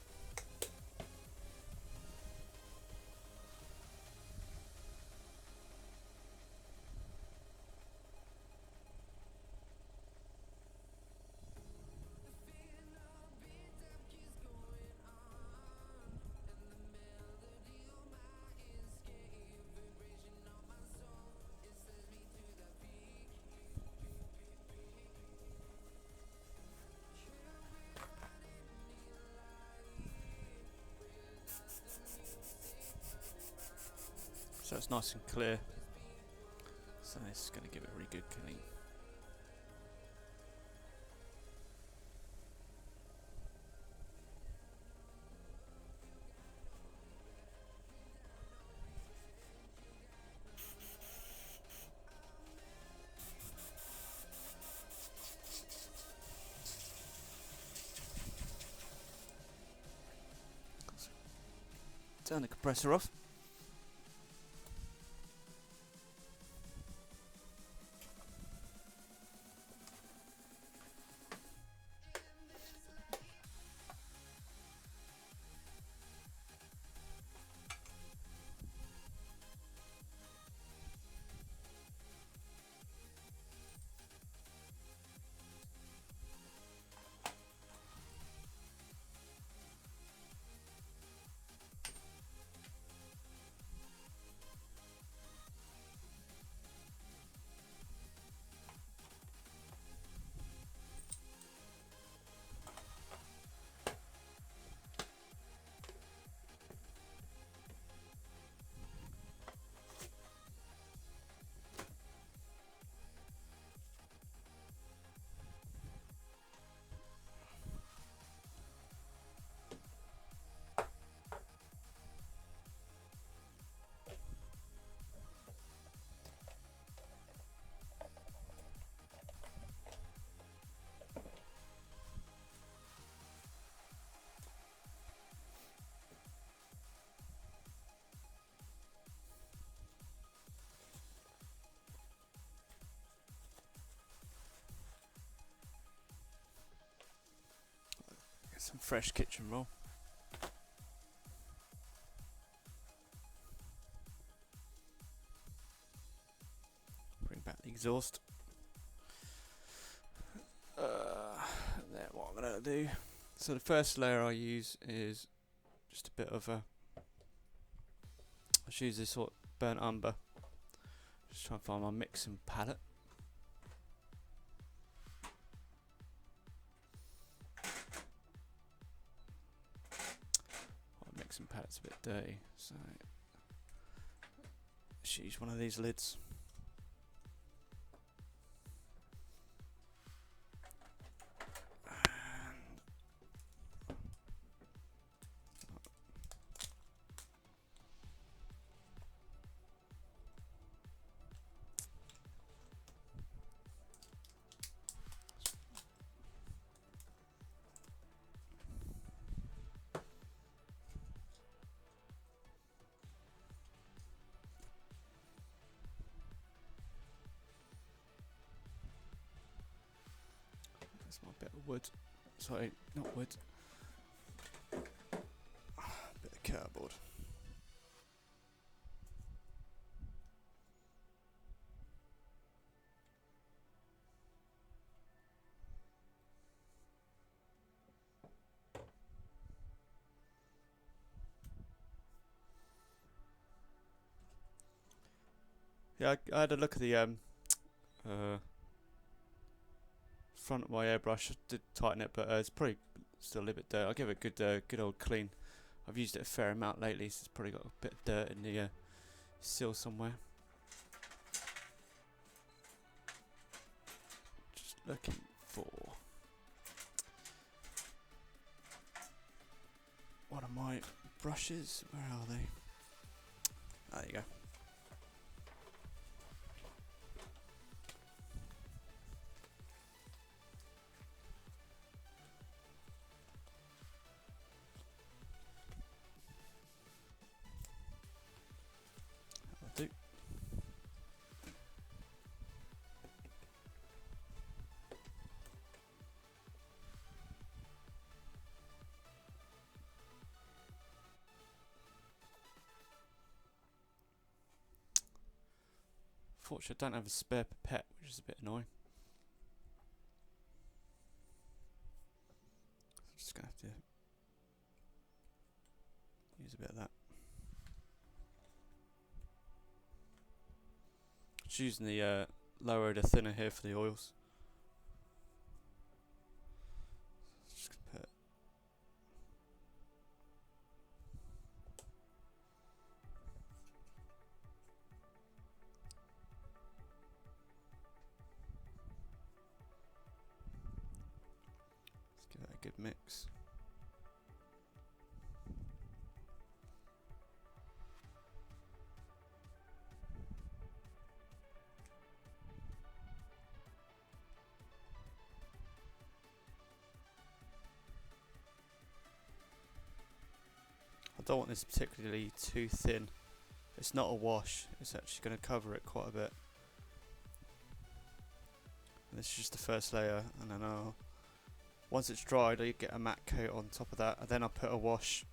So it's nice and clear. So this is going to give it a really good clean. Turn the compressor off. Some fresh kitchen roll. Bring back the exhaust. Then what I'm going to do. So the first layer I use is just a bit of a. I just use this sort of burnt umber. Just try and find my mixing palette. My mixing palette's a bit dirty, so let's use one of these lids. That's my bit of wood. Sorry, not wood. Bit of cardboard. Yeah, I had a look at the front of my airbrush. I did tighten it, but it's probably still a little bit dirty. I'll give it a good old clean. I've used it a fair amount lately, so it's probably got a bit of dirt in the seal somewhere. Just looking for one of my brushes. Where are they? Ah, there you go. That'll do. Fortunately, I don't have a spare pipette, which is a bit annoying. Just gonna have to use a bit of that. Just using the lower the thinner here for the oils. Just gonna put let's give that a good mix. I don't want this particularly too thin. It's not a wash, it's actually going to cover it quite a bit. And this is just the first layer, and then once it's dried, I get a matte coat on top of that, and then I'll put a wash,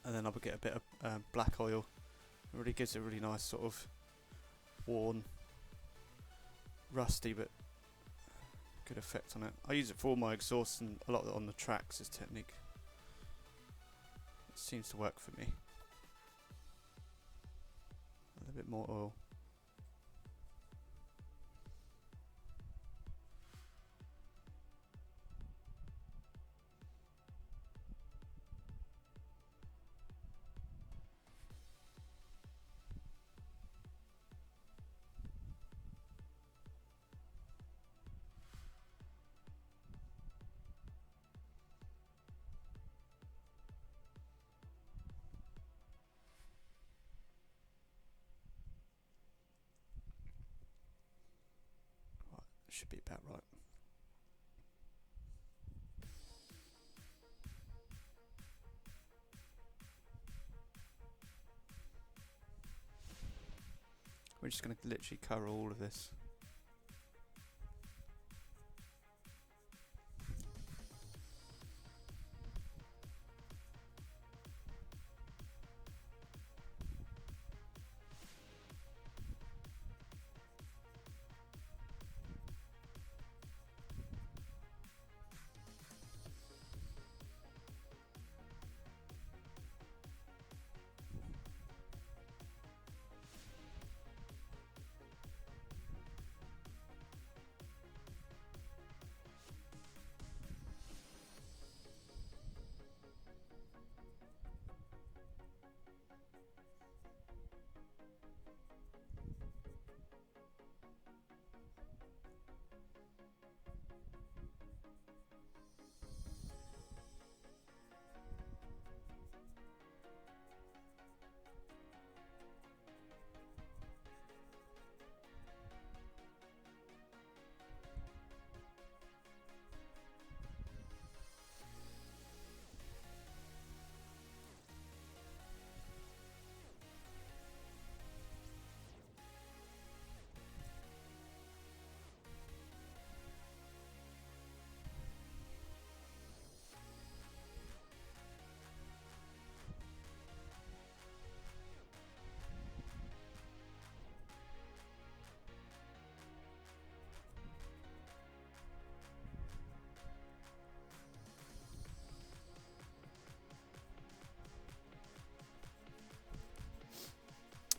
and then I'll get a bit of black oil. It really gives a really nice sort of worn, rusty but good effect on it. I use it for all my exhausts and a lot of it on the tracks, this technique. It seems to work for me. A little bit more oil. Should be about right. We're just going to literally cover all of this.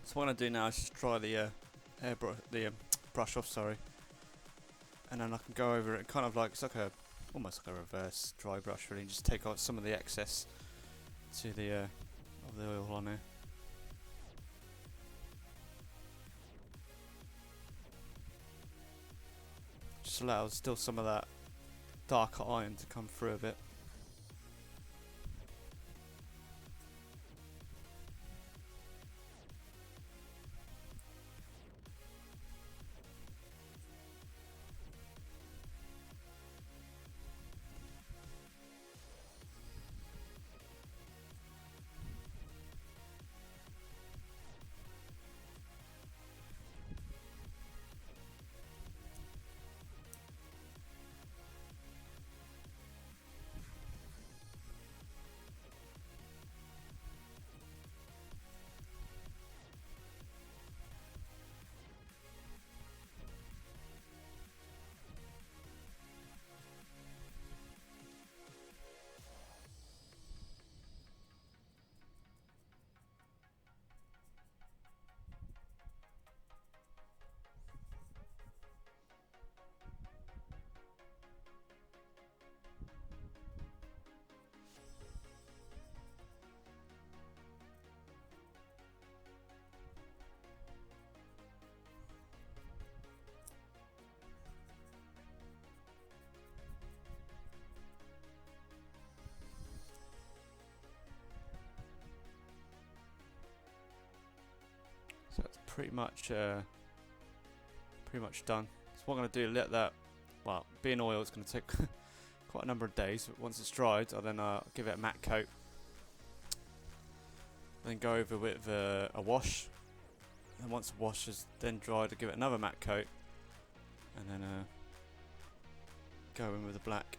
So what I'm going to do now is just dry the brush off, sorry. And then I can go over it kind of like, it's like a, almost like a reverse dry brush really, and just take out some of the excess to the of the oil on there. Just allows still some of that darker iron to come through a bit. So that's pretty much done. So what I'm going to do, let that, well, being oil, it's going to take quite a number of days. But once it's dried, I'll then give it a matte coat. Then go over with a wash. And once the wash is then dried, I'll give it another matte coat. And then go in with the black.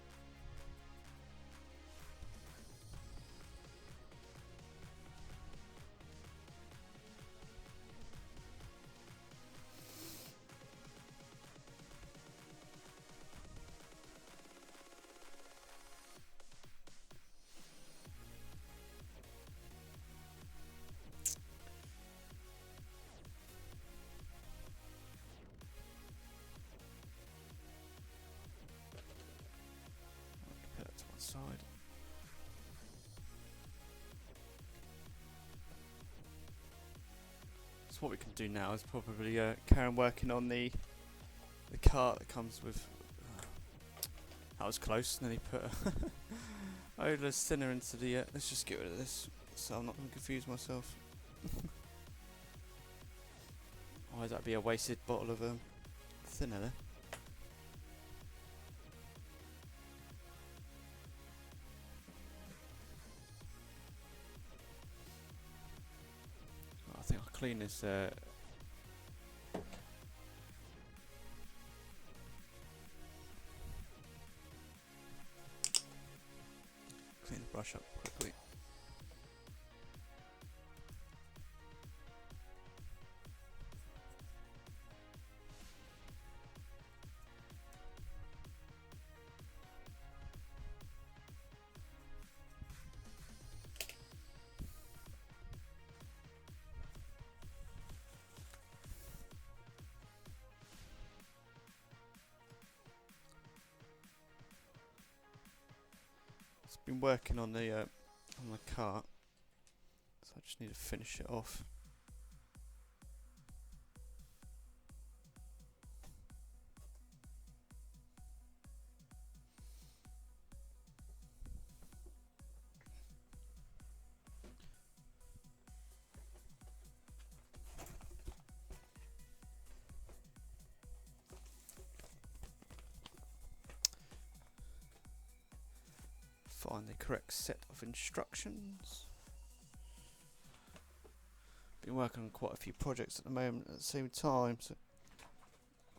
Put that to one side. So what we can do now is probably carry on working on the cart that comes with. That was close. Nearly put a odorless thinner into the. Let's just get rid of this, so I'm not going to confuse myself. Why would that be a wasted bottle of thinner there? I think I'll clean this. Clean the brush up quickly. Been working on the cart, so I just need to finish it off. Find the correct set of instructions. Been working on quite a few projects at the moment at the same time, so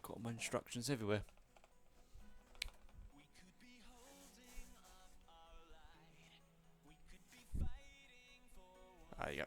got my instructions everywhere. There you go.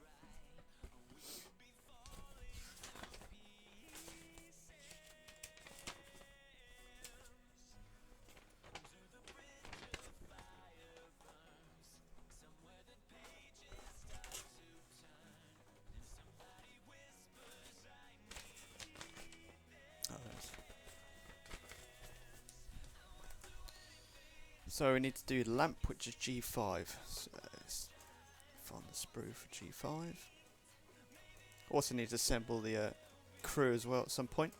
So we need to do the lamp, which is G5. So let's find the sprue for G5. Also need to assemble the crew as well at some point.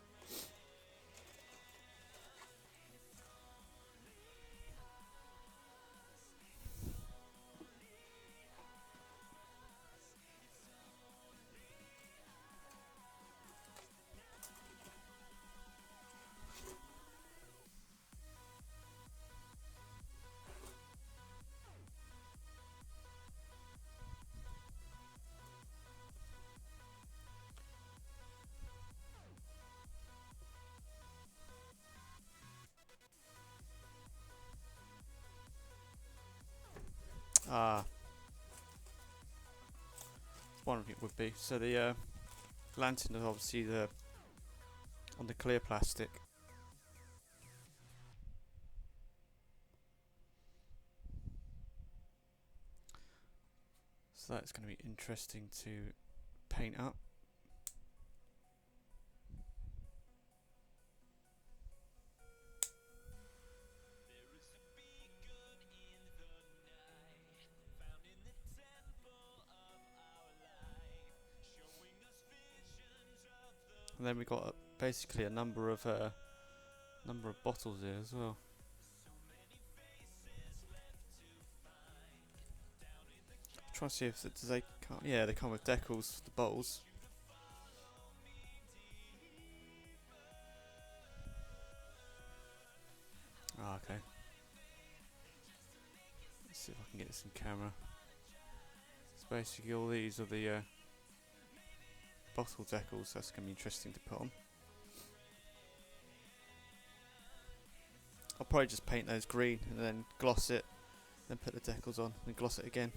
One of it would be. So the lantern is obviously on the clear plastic. So that's going to be interesting to paint up. And then we got basically a number of bottles here as well. Try to see if do they come. Yeah, they come with decals, the bottles. Ah, okay. Let's see if I can get this in camera. So basically all these are the bottle decals. That's going to be interesting to put on. I'll probably just paint those green and then gloss it, then put the decals on and gloss it again.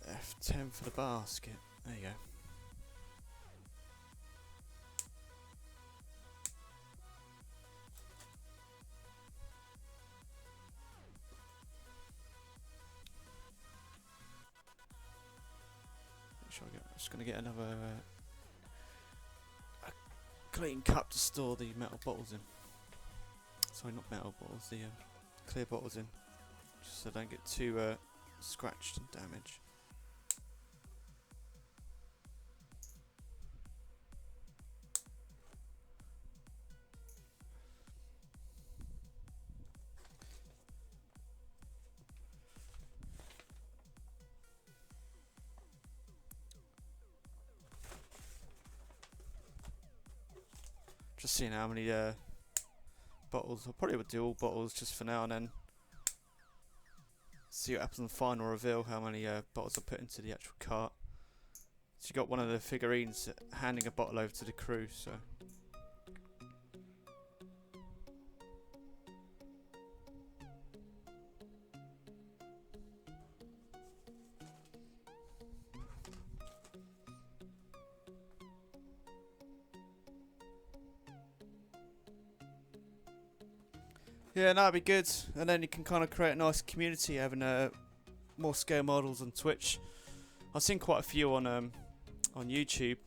So F10 for the basket. There you go. I'm just going to get another a clean cup to store the metal bottles in. Sorry, not metal bottles, the clear bottles in. Just so I don't get too scratched and damaged. Just seeing how many bottles. I probably would do all bottles just for now and then see what happens on the final reveal, how many bottles I put into the actual cart. So you got one of the figurines handing a bottle over to the crew, so yeah, that'd be good. And then you can kind of create a nice community, having more scale models on Twitch. I've seen quite a few on YouTube.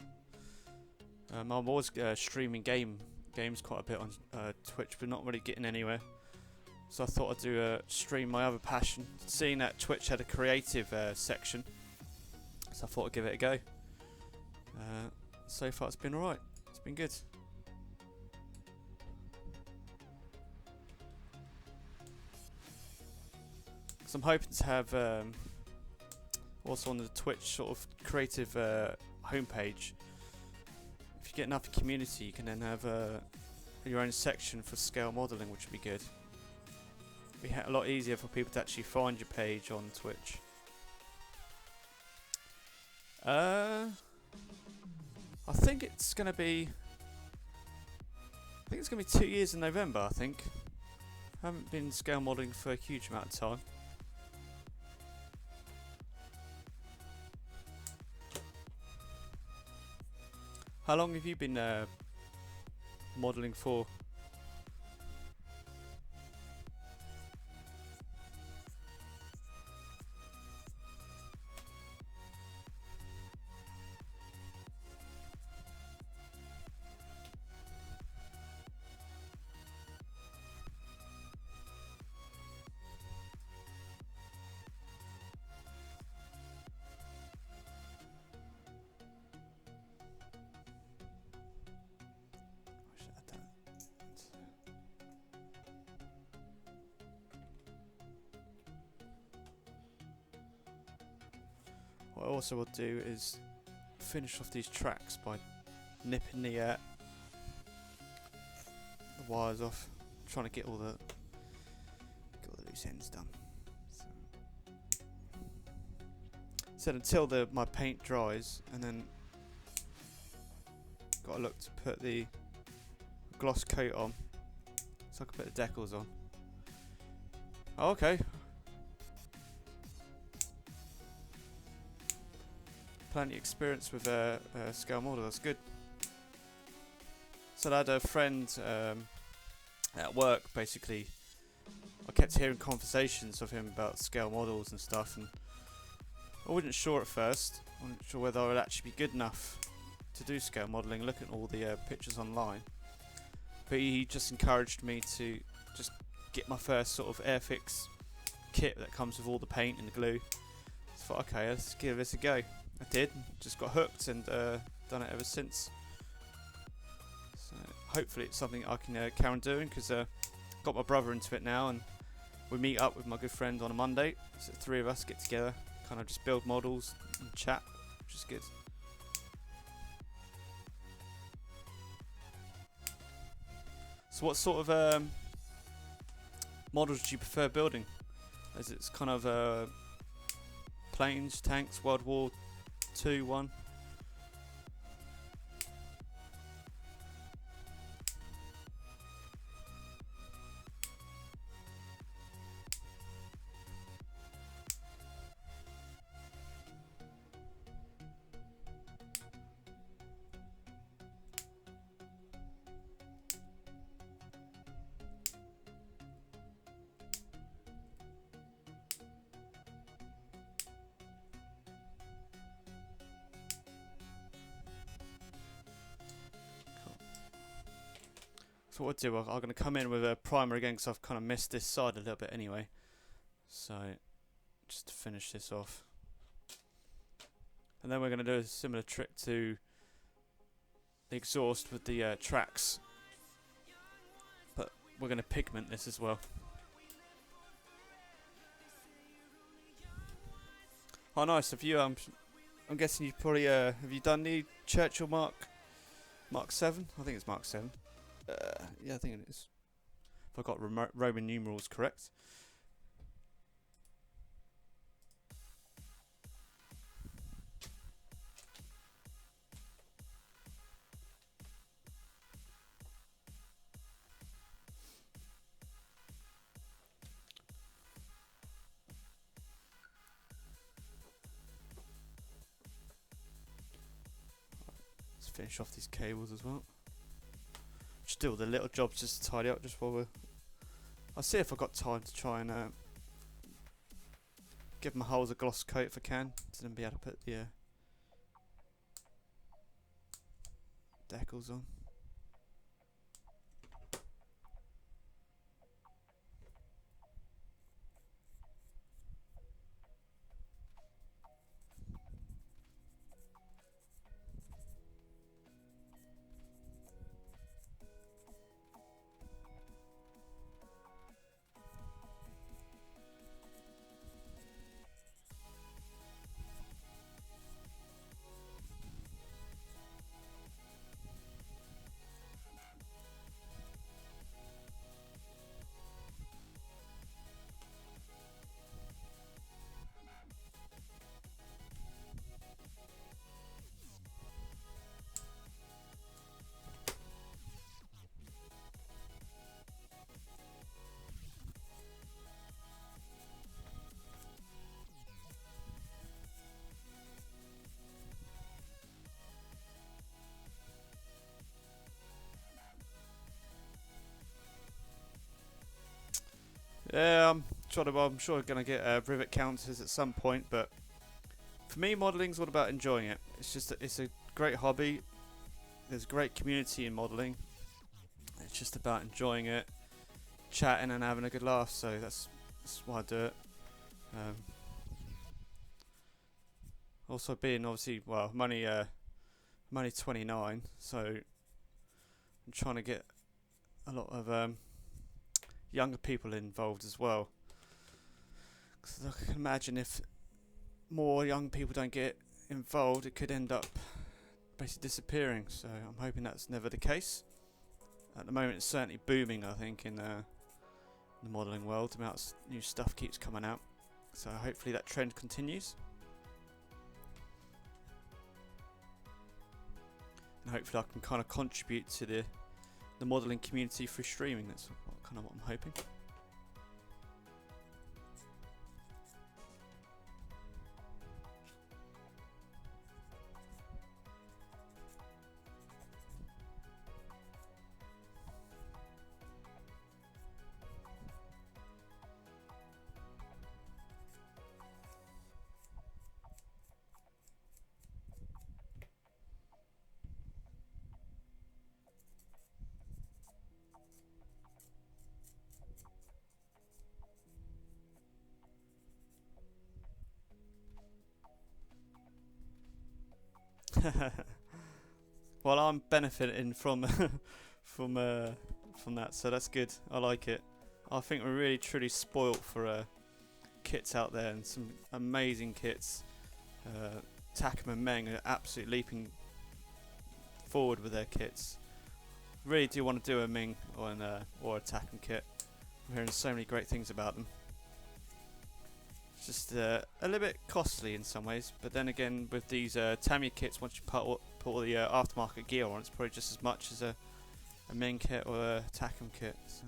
I'm always streaming games quite a bit on Twitch, but not really getting anywhere. So I thought I'd do stream my other passion. Seeing that Twitch had a creative section, so I thought I'd give it a go. So far it's been alright. It's been good. So I'm hoping to have also on the Twitch sort of creative homepage. If you get enough community, you can then have your own section for scale modelling, which would be good. It'd be a lot easier for people to actually find your page on Twitch. I think it's going to be 2 years in November, I think. I haven't been scale modelling for a huge amount of time. How long have you been modelling for? What I also will do is finish off these tracks by nipping the wires off, trying to get all the loose ends done. So until my paint dries, and then got to look to put the gloss coat on, so I can put the decals on. Oh, okay. Plenty of experience with scale model. That's good. So I had a friend at work. Basically, I kept hearing conversations of him about scale models and stuff, and I wasn't sure at first. I wasn't sure whether I would actually be good enough to do scale modelling, look at all the pictures online. But he just encouraged me to just get my first sort of Airfix kit that comes with all the paint and the glue. So I thought, okay, let's give this a go. I did, just got hooked and done it ever since. So hopefully it's something I can carry on doing, because got my brother into it now, and we meet up with my good friend on a Monday. So the three of us get together, kind of just build models and chat, which is good. So what sort of models do you prefer building? As it's kind of planes, tanks, World War II, one? So what I'll do, I'm going to come in with a primer again, because I've kind of missed this side a little bit anyway. So just to finish this off. And then we're going to do a similar trick to the exhaust with the tracks. But we're going to pigment this as well. Oh nice, have you, I'm guessing you probably, have you done the Churchill Mark 7? I think it's Mark 7. Yeah, I think it is. If I got Roman numerals correct. Let's finish off these cables as well. Just do all the little jobs just to tidy up, just while we're... I'll see if I've got time to try and give my holes a gloss coat if I can, to then be able to put the decals on. Yeah, I'm sure I'm gonna get rivet counters at some point, but for me, modeling's all about enjoying it. It's a great hobby. There's a great community in modelling. It's just about enjoying it, chatting and having a good laugh. So that's why I do it. Also, being obviously, well, I'm only 29, so I'm trying to get a lot of younger people involved as well. Because I can imagine if more young people don't get involved, it could end up basically disappearing. So I'm hoping that's never the case. At the moment, it's certainly booming, I think, in the modelling world. The amount of new stuff keeps coming out. So hopefully that trend continues. And hopefully I can kind of contribute to the modelling community through streaming. That's kind of what I'm hoping. Well, I'm benefiting from from that, so that's good. I like it. I think we're really truly spoilt for kits out there, and some amazing kits. Takum and Meng are absolutely leaping forward with their kits. Really do want to do a Ming or a Takum kit. I'm hearing so many great things about them. It's just a little bit costly in some ways, but then again, with these Tamiya kits, once you put all the aftermarket gear on, it's probably just as much as a Ming kit or a Takum kit. So.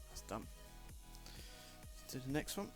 That's done. Let's do the next one.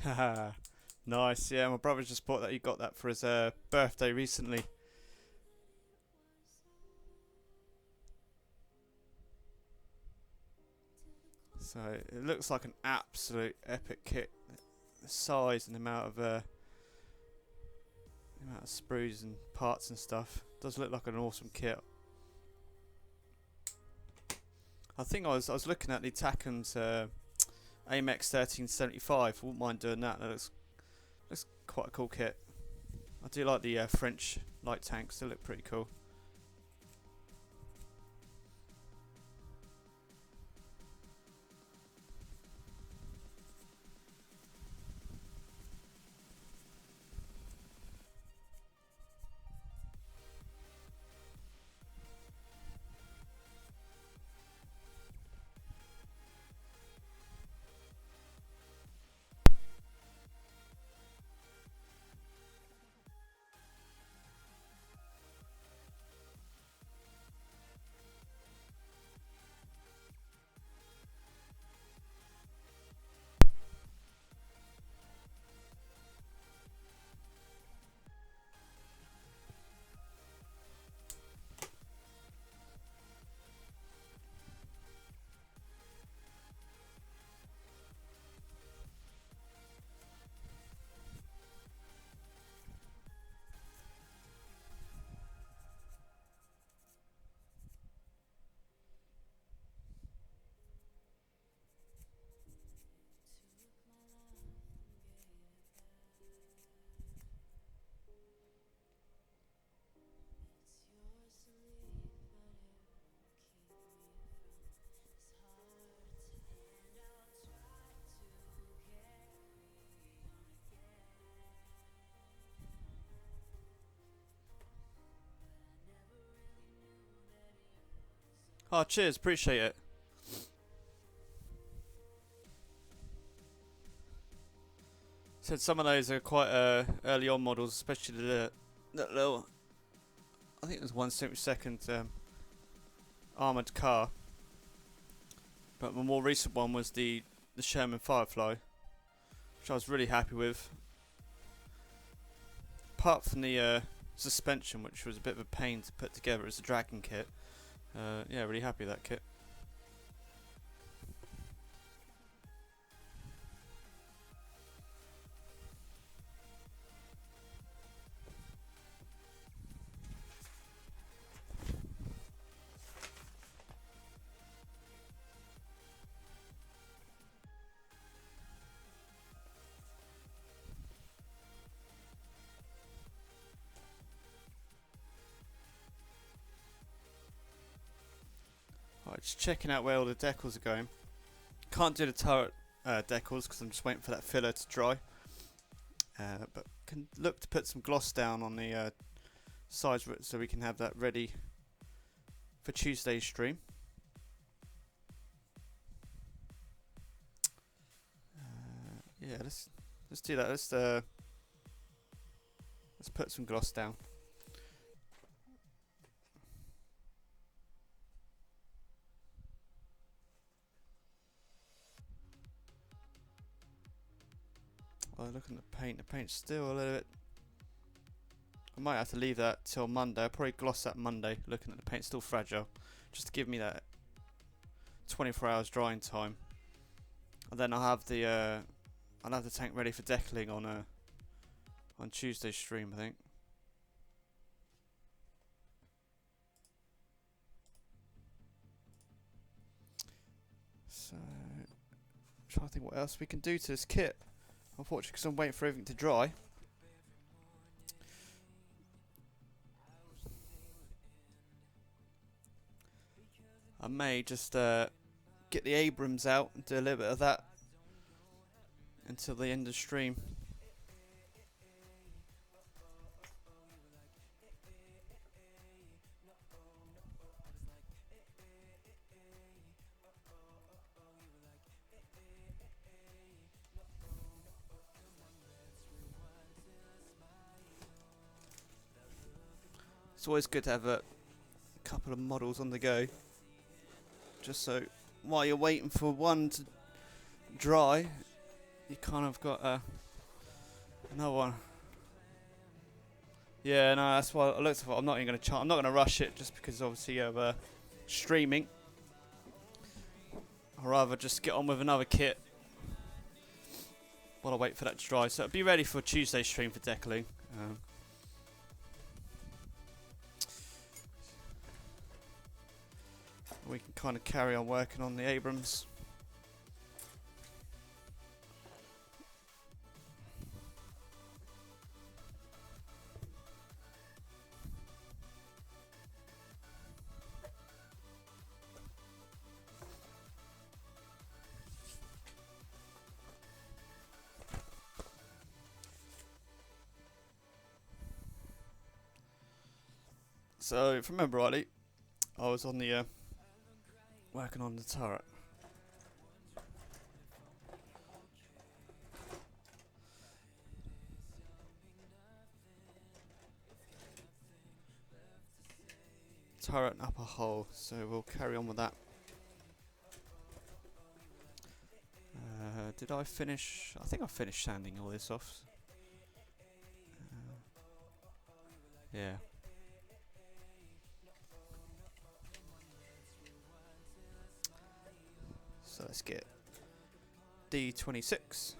Haha, nice. Yeah, my brother just bought that. He got that for his birthday recently. So it looks like an absolute epic kit. The size and the amount of sprues and parts and stuff does look like an awesome kit. I think I was looking at the Takum's AMX 1375. Wouldn't mind doing that. That looks quite a cool kit. I do like the French light tanks. They look pretty cool. Oh, cheers, appreciate it. Said some of those are quite early on models, especially that little. I think it was 1/72 armoured car. But the more recent one was the Sherman Firefly, which I was really happy with. Apart from the suspension, which was a bit of a pain to put together as a Dragon kit. Yeah, really happy with that kit. Right, just checking out where all the decals are going. Can't do the turret decals because I'm just waiting for that filler to dry. But can look to put some gloss down on the sides so we can have that ready for Tuesday's stream. Yeah, let's do that. Let's put some gloss down. Oh, look at the paint. The paint's still a little bit. I might have to leave that till Monday. I'll probably gloss that Monday. Looking at the paint, still fragile, just to give me that 24 hours drying time. And then I'll have the tank ready for decaling on Tuesday's stream, I think. So, trying to think what else we can do to this kit. Unfortunately, because I'm waiting for everything to dry. I may just get the Abrams out and do a little bit of that until the end of the stream. It's always good to have a couple of models on the go, just so while you're waiting for one to dry, you kind of got another one. Yeah, no, that's why I looked at it. I'm not even going to I'm not going to rush it just because obviously of streaming. I'd rather just get on with another kit while I wait for that to dry. So it'll be ready for Tuesday's stream for decaling. We can kind of carry on working on the Abrams. So, if I remember rightly, I was on the working on the turret. Turret and upper hull, so we'll carry on with that. Did I finish? I think I finished sanding all this off. Yeah. So let's get D26.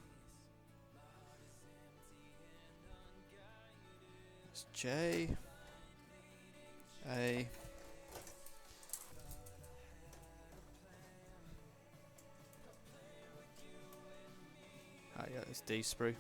It's J, A, yeah, it's D sprue.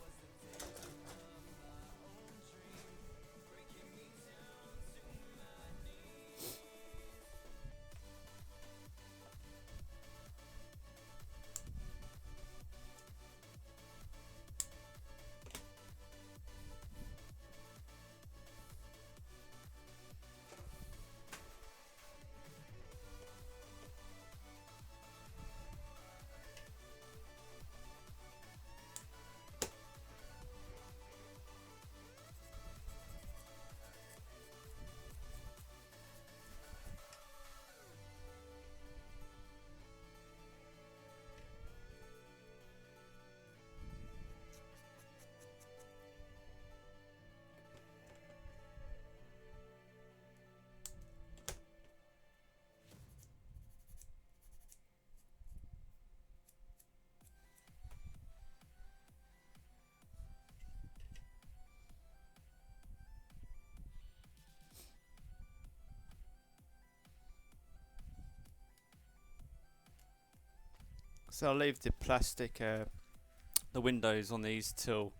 So I'll leave the plastic, the windows on these till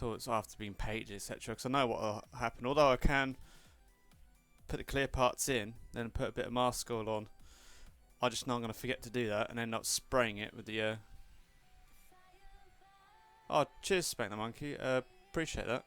it's after being painted, etc. Because I know what will happen. Although I can put the clear parts in, then put a bit of mask oil on, I just know I'm going to forget to do that and end up spraying it with the. Oh, cheers, Spank the Monkey. Appreciate that.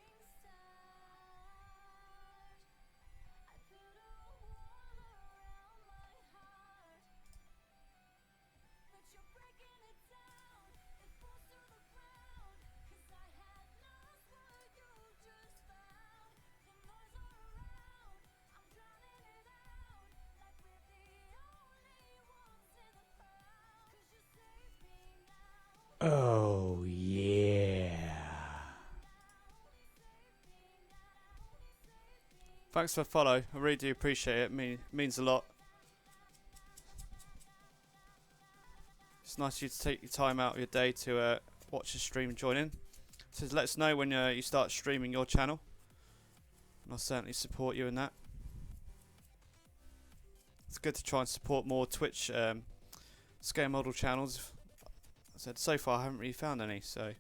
Oh, yeah. Thanks for the follow. I really do appreciate it. Means a lot. It's nice of you to take your time out of your day to watch the stream and join in. So let us know when you start streaming your channel. And I'll certainly support you in that. It's good to try and support more Twitch scale model channels. I said so far I haven't really found any, so.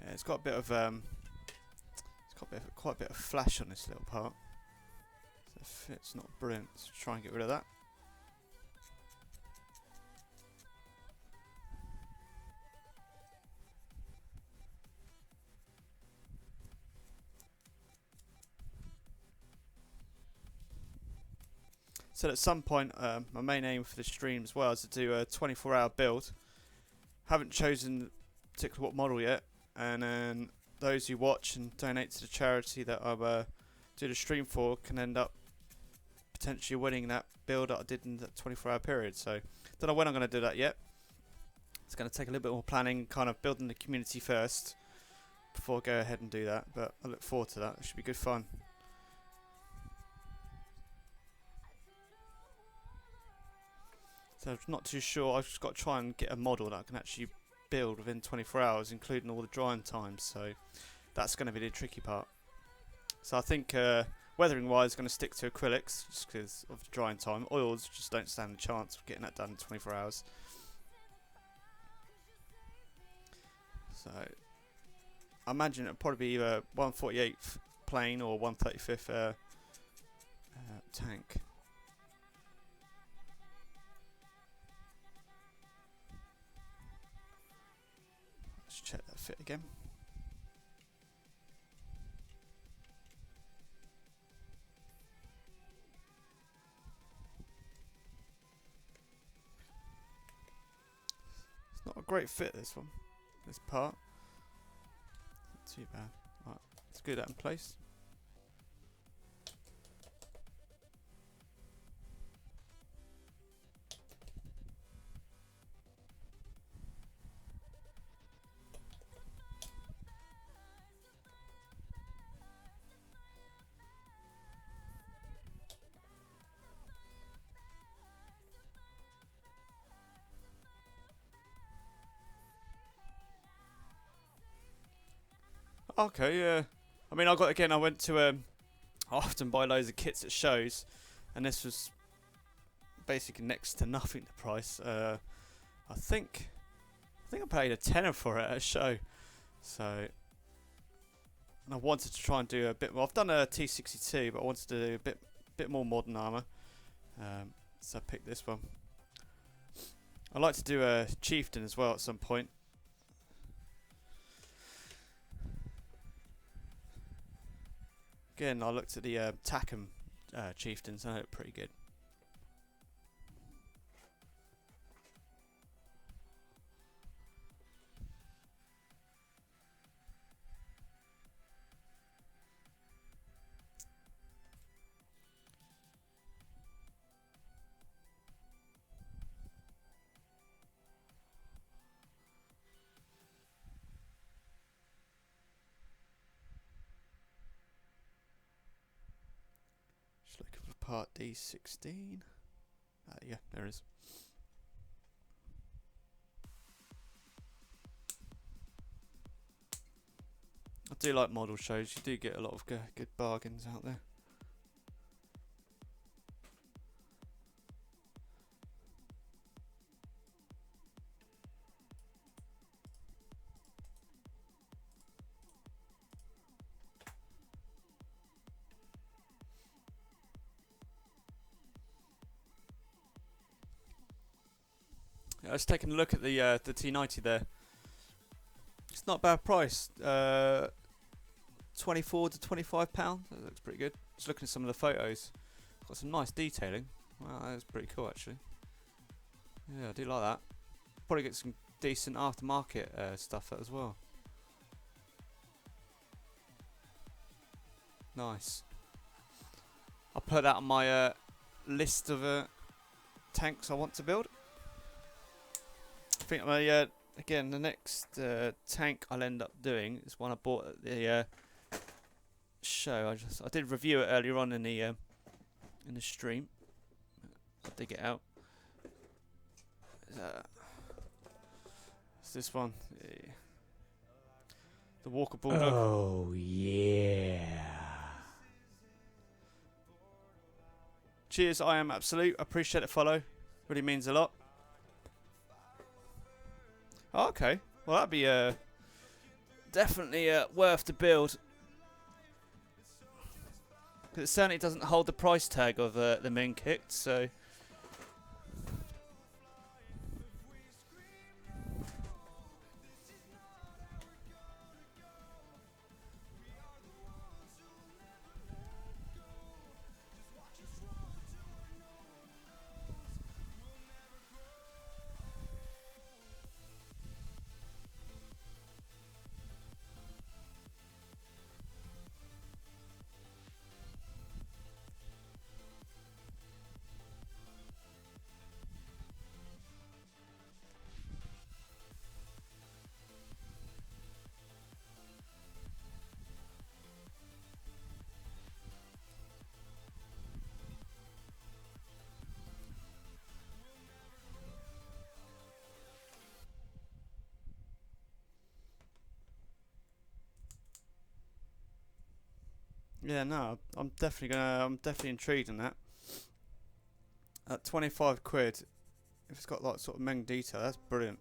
Yeah, it's got a bit of quite a bit of flash on this little part. So the fit's not brilliant. Let's try and get rid of that. So at some point, my main aim for the stream as well is to do a 24-hour build. Haven't chosen particularly what model yet, and then those who watch and donate to the charity that I do the stream for can end up potentially winning that build that I did in that 24-hour period. So don't know when I'm going to do that yet. It's going to take a little bit more planning, kind of building the community first before I go ahead and do that. But I look forward to that. It should be good fun. So I'm not too sure. I've just got to try and get a model that I can actually build within 24 hours, including all the drying times. So that's going to be the tricky part. So I think weathering wise, going to stick to acrylics just because of the drying time. Oils just don't stand a chance of getting that done in 24 hours. So I imagine it'll probably be either 1/48th plain or 1/35th tank. Let's check that fit again. It's not a great fit, this one. This part. Not too bad. Right, let's glue that in place. Okay, yeah. I mean, I went to I often buy loads of kits at shows, and this was basically next to nothing the price. I think I paid a tenner for it at a show. So, and I wanted to try and do a bit more. I've done a T62, but I wanted to do a bit more modern armor. So I picked this one. I'd like to do a chieftain as well at some point. Again, I looked at the Tackham chieftains and they look pretty good. part D16. Yeah, there it is. I do like model shows. You do get a lot of good bargains out there. I was taking a look at the T90 there. It's not a bad price. 24 to 25 pounds. That looks pretty good. Just looking at some of the photos. Got some nice detailing. Wow, that's pretty cool actually. Yeah, I do like that. Probably get some decent aftermarket stuff as well. Nice. I'll put that on my list of tanks I want to build. I think my again the next tank I'll end up doing is one I bought at the show. I did review it earlier on in the stream. I'll dig it out. It's this one, the Walker Bulldog. Oh yeah. Cheers, I am Absolute. I appreciate the follow. Really means a lot. Oh, okay. Well, that'd be definitely worth the build. Because it certainly doesn't hold the price tag of the main kit, so. Yeah, no, I'm definitely intrigued in that. At 25 quid, if it's got like sort of Meng detail, that's brilliant.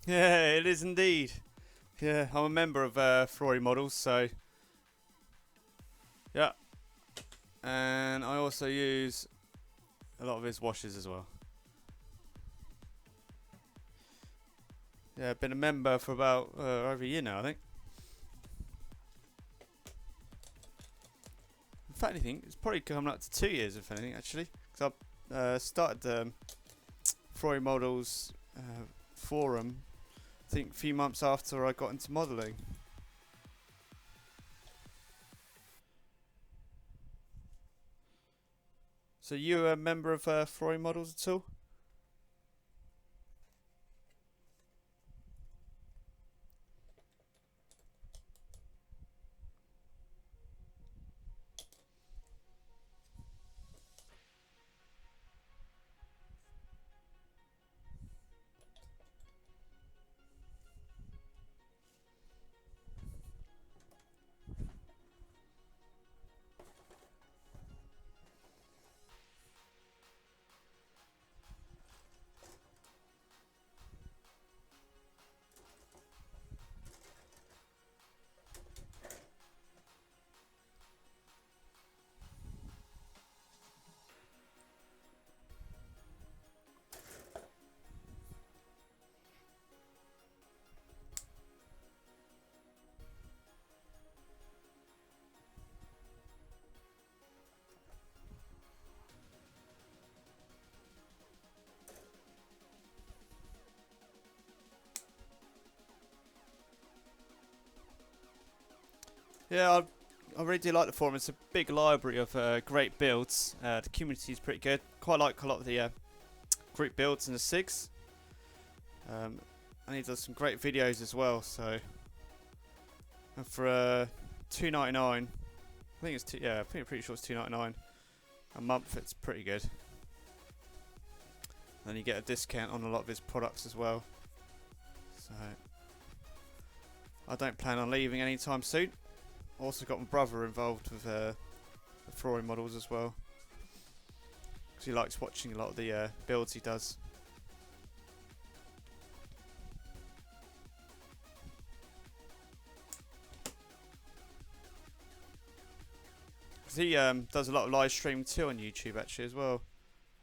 Yeah, it is indeed. Yeah, I'm a member of Ferrari Models, so yeah. And I also use a lot of his washes as well. Yeah, I've been a member for about over a year now, I think. In fact, I think it's probably coming up to 2 years, if anything, actually. Because I started the Ferrari Models forum, I think, a few months after I got into modelling. So you a member of Ferrari Models at all? Yeah, I really do like the forum. It's a big library of great builds. The community is pretty good. Quite like a lot of the group builds and the SIGs. And he does some great videos as well. So, and for $2.99, I think it's yeah, I think I'm pretty sure it's $2.99 a month. It's pretty good. And you get a discount on a lot of his products as well. So, I don't plan on leaving anytime soon. Also got my brother involved with the Ferrari Models as well, because he likes watching a lot of the builds he does. Because he does a lot of live streaming too on YouTube actually as well.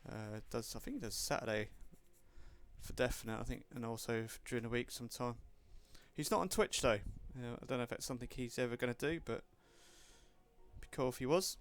I think he does Saturday for definite, I think, and also during the week sometime. He's not on Twitch though. I don't know if that's something he's ever going to do, but it'd be cool if he was.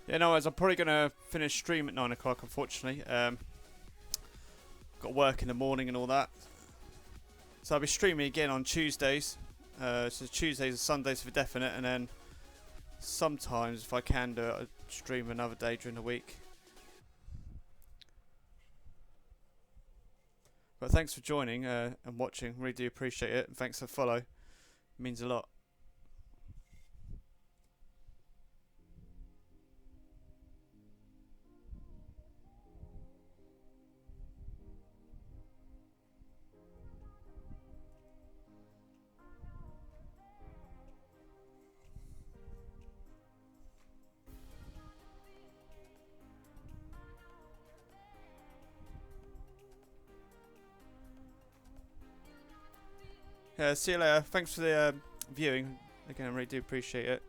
Yeah, no worries. I'm probably going to finish stream at 9 o'clock, unfortunately. Got work in the morning and all that. So I'll be streaming again on Tuesdays. So Tuesdays and Sundays for definite, and then sometimes, if I can do it, I'll stream another day during the week. But thanks for joining and watching. Really do appreciate it. And thanks for the follow. It means a lot. Yeah, see you later. Thanks for the viewing. Again, I really do appreciate it.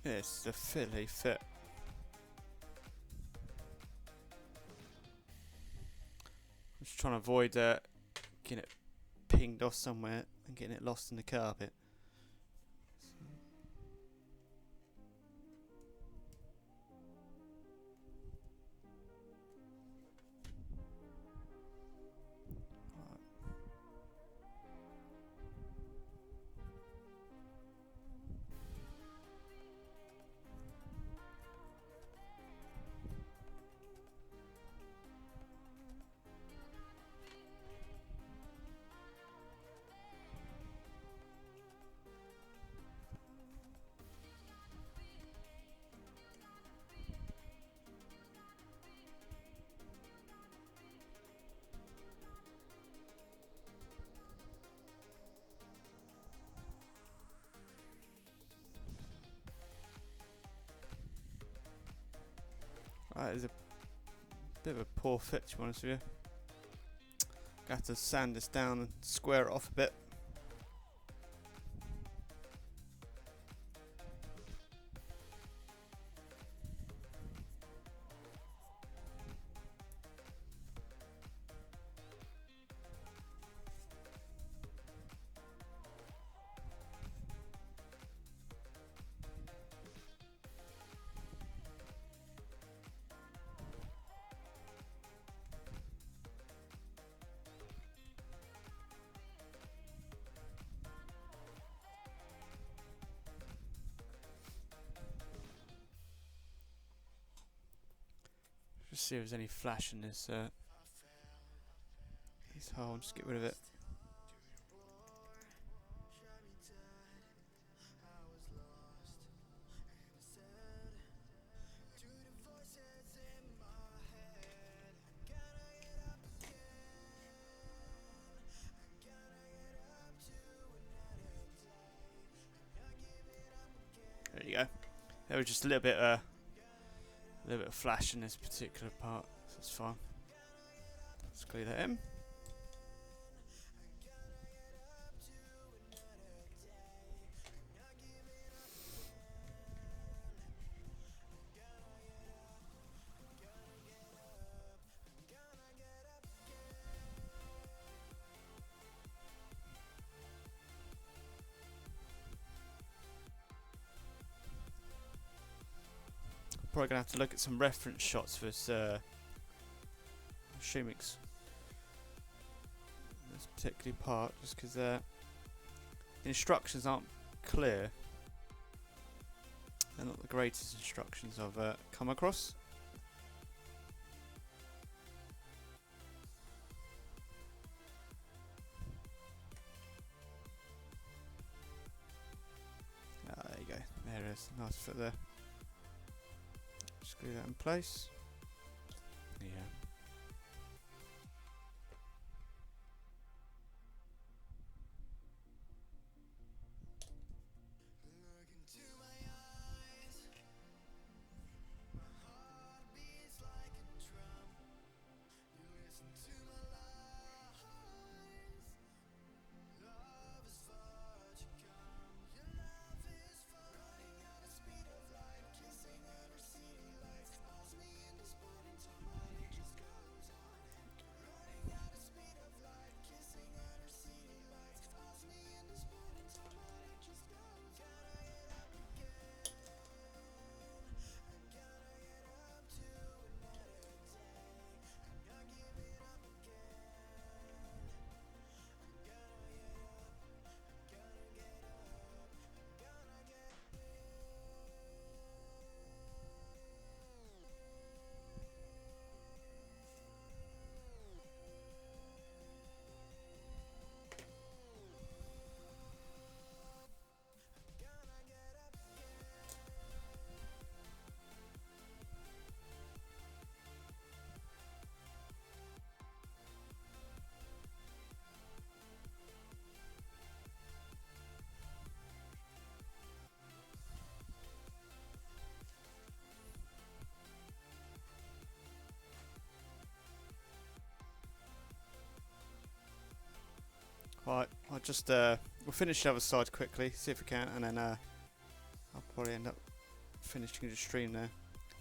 It's the Philly fit. I'm just trying to avoid getting it pinged off somewhere and getting it lost in the carpet. That is a bit of a poor fit, to be honest with you. Got to sand this down and square it off a bit. Just see if there's any flash in this hole. Just get rid of it. There you go. There was just a little bit of flash in this particular part, so it's fine. Let's clear that in. Probably gonna have to look at some reference shots for this Shumix, this particular part, just because the instructions aren't clear. They're not the greatest instructions I've come across. There you go. There it is. Nice fit there. Screw that in place. Yeah. just we'll finish the other side quickly, see if we can, and then I'll probably end up finishing the stream there.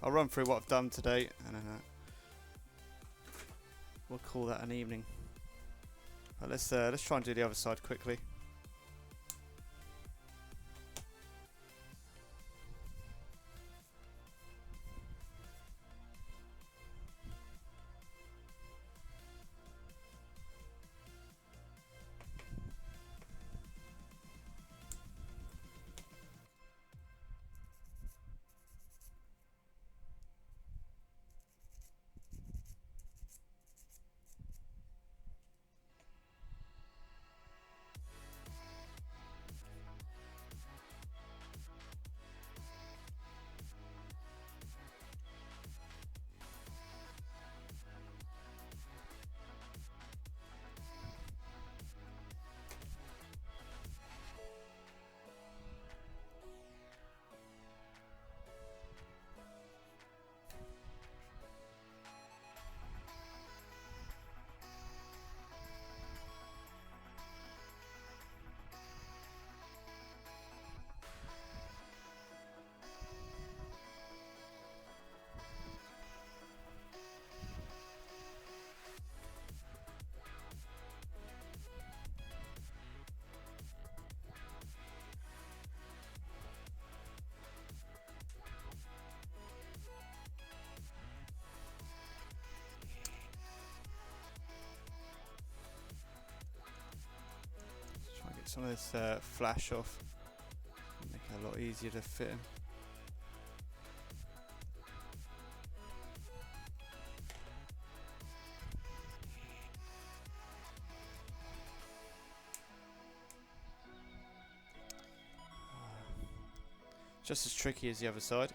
I'll run through what I've done today, and then we'll call that an evening. But let's try and do the other side quickly. Try and get some of this flash off. Make it a lot easier to fit in. Just as tricky as the other side.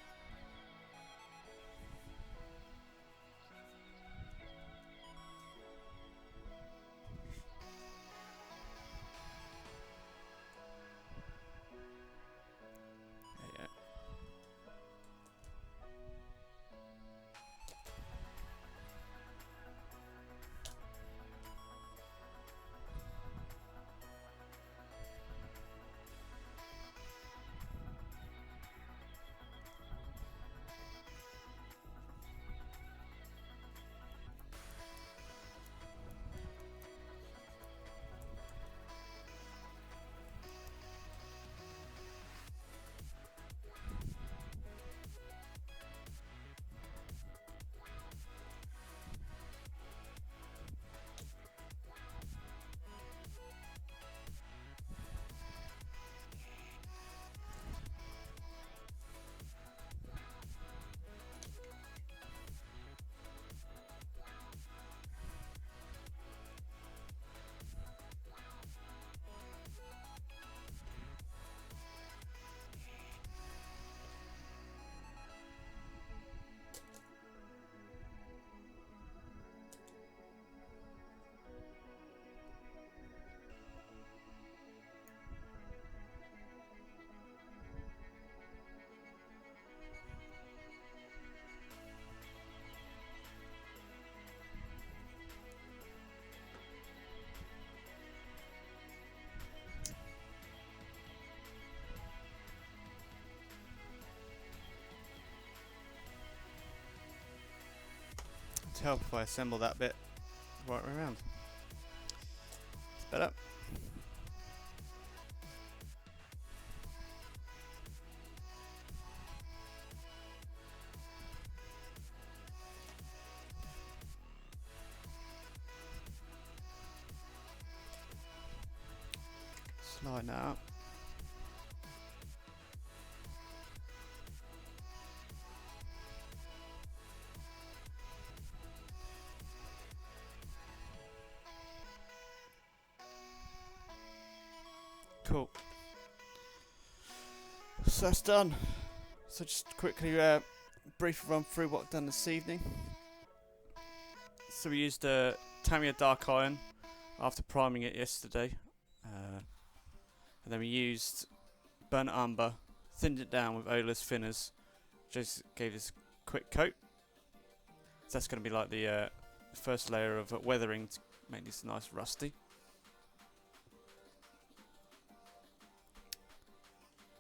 There you go. To help if I assemble that bit right around. It's better. Slide that up. Cool. So that's done. So just quickly briefly run through what I've done this evening. So we used Tamiya Dark Iron after priming it yesterday. And then we used Burnt Umber, thinned it down with odorless thinners, just gave this a quick coat. So that's going to be like the first layer of weathering to make this nice rusty.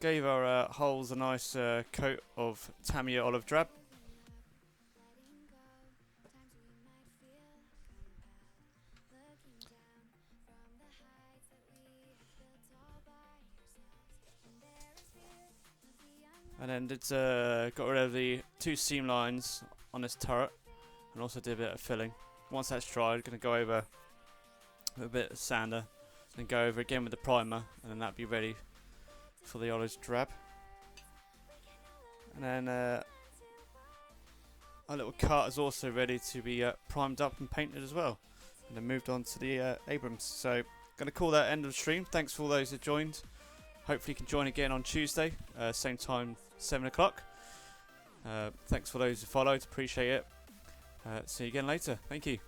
Gave our holes a nice coat of Tamiya olive drab. And then got rid of the 2 seam lines on this turret, and also did a bit of filling. Once that's dried, going to go over with a bit of sander, then go over again with the primer, and then that'll be ready for the olive drab. And then our little cart is also ready to be primed up and painted as well. And then moved on to the Abrams. So, going to call that end of the stream. Thanks for all those who joined. Hopefully you can join again on Tuesday, same time, 7 o'clock. Thanks for those who followed, appreciate it. See you again later. Thank you.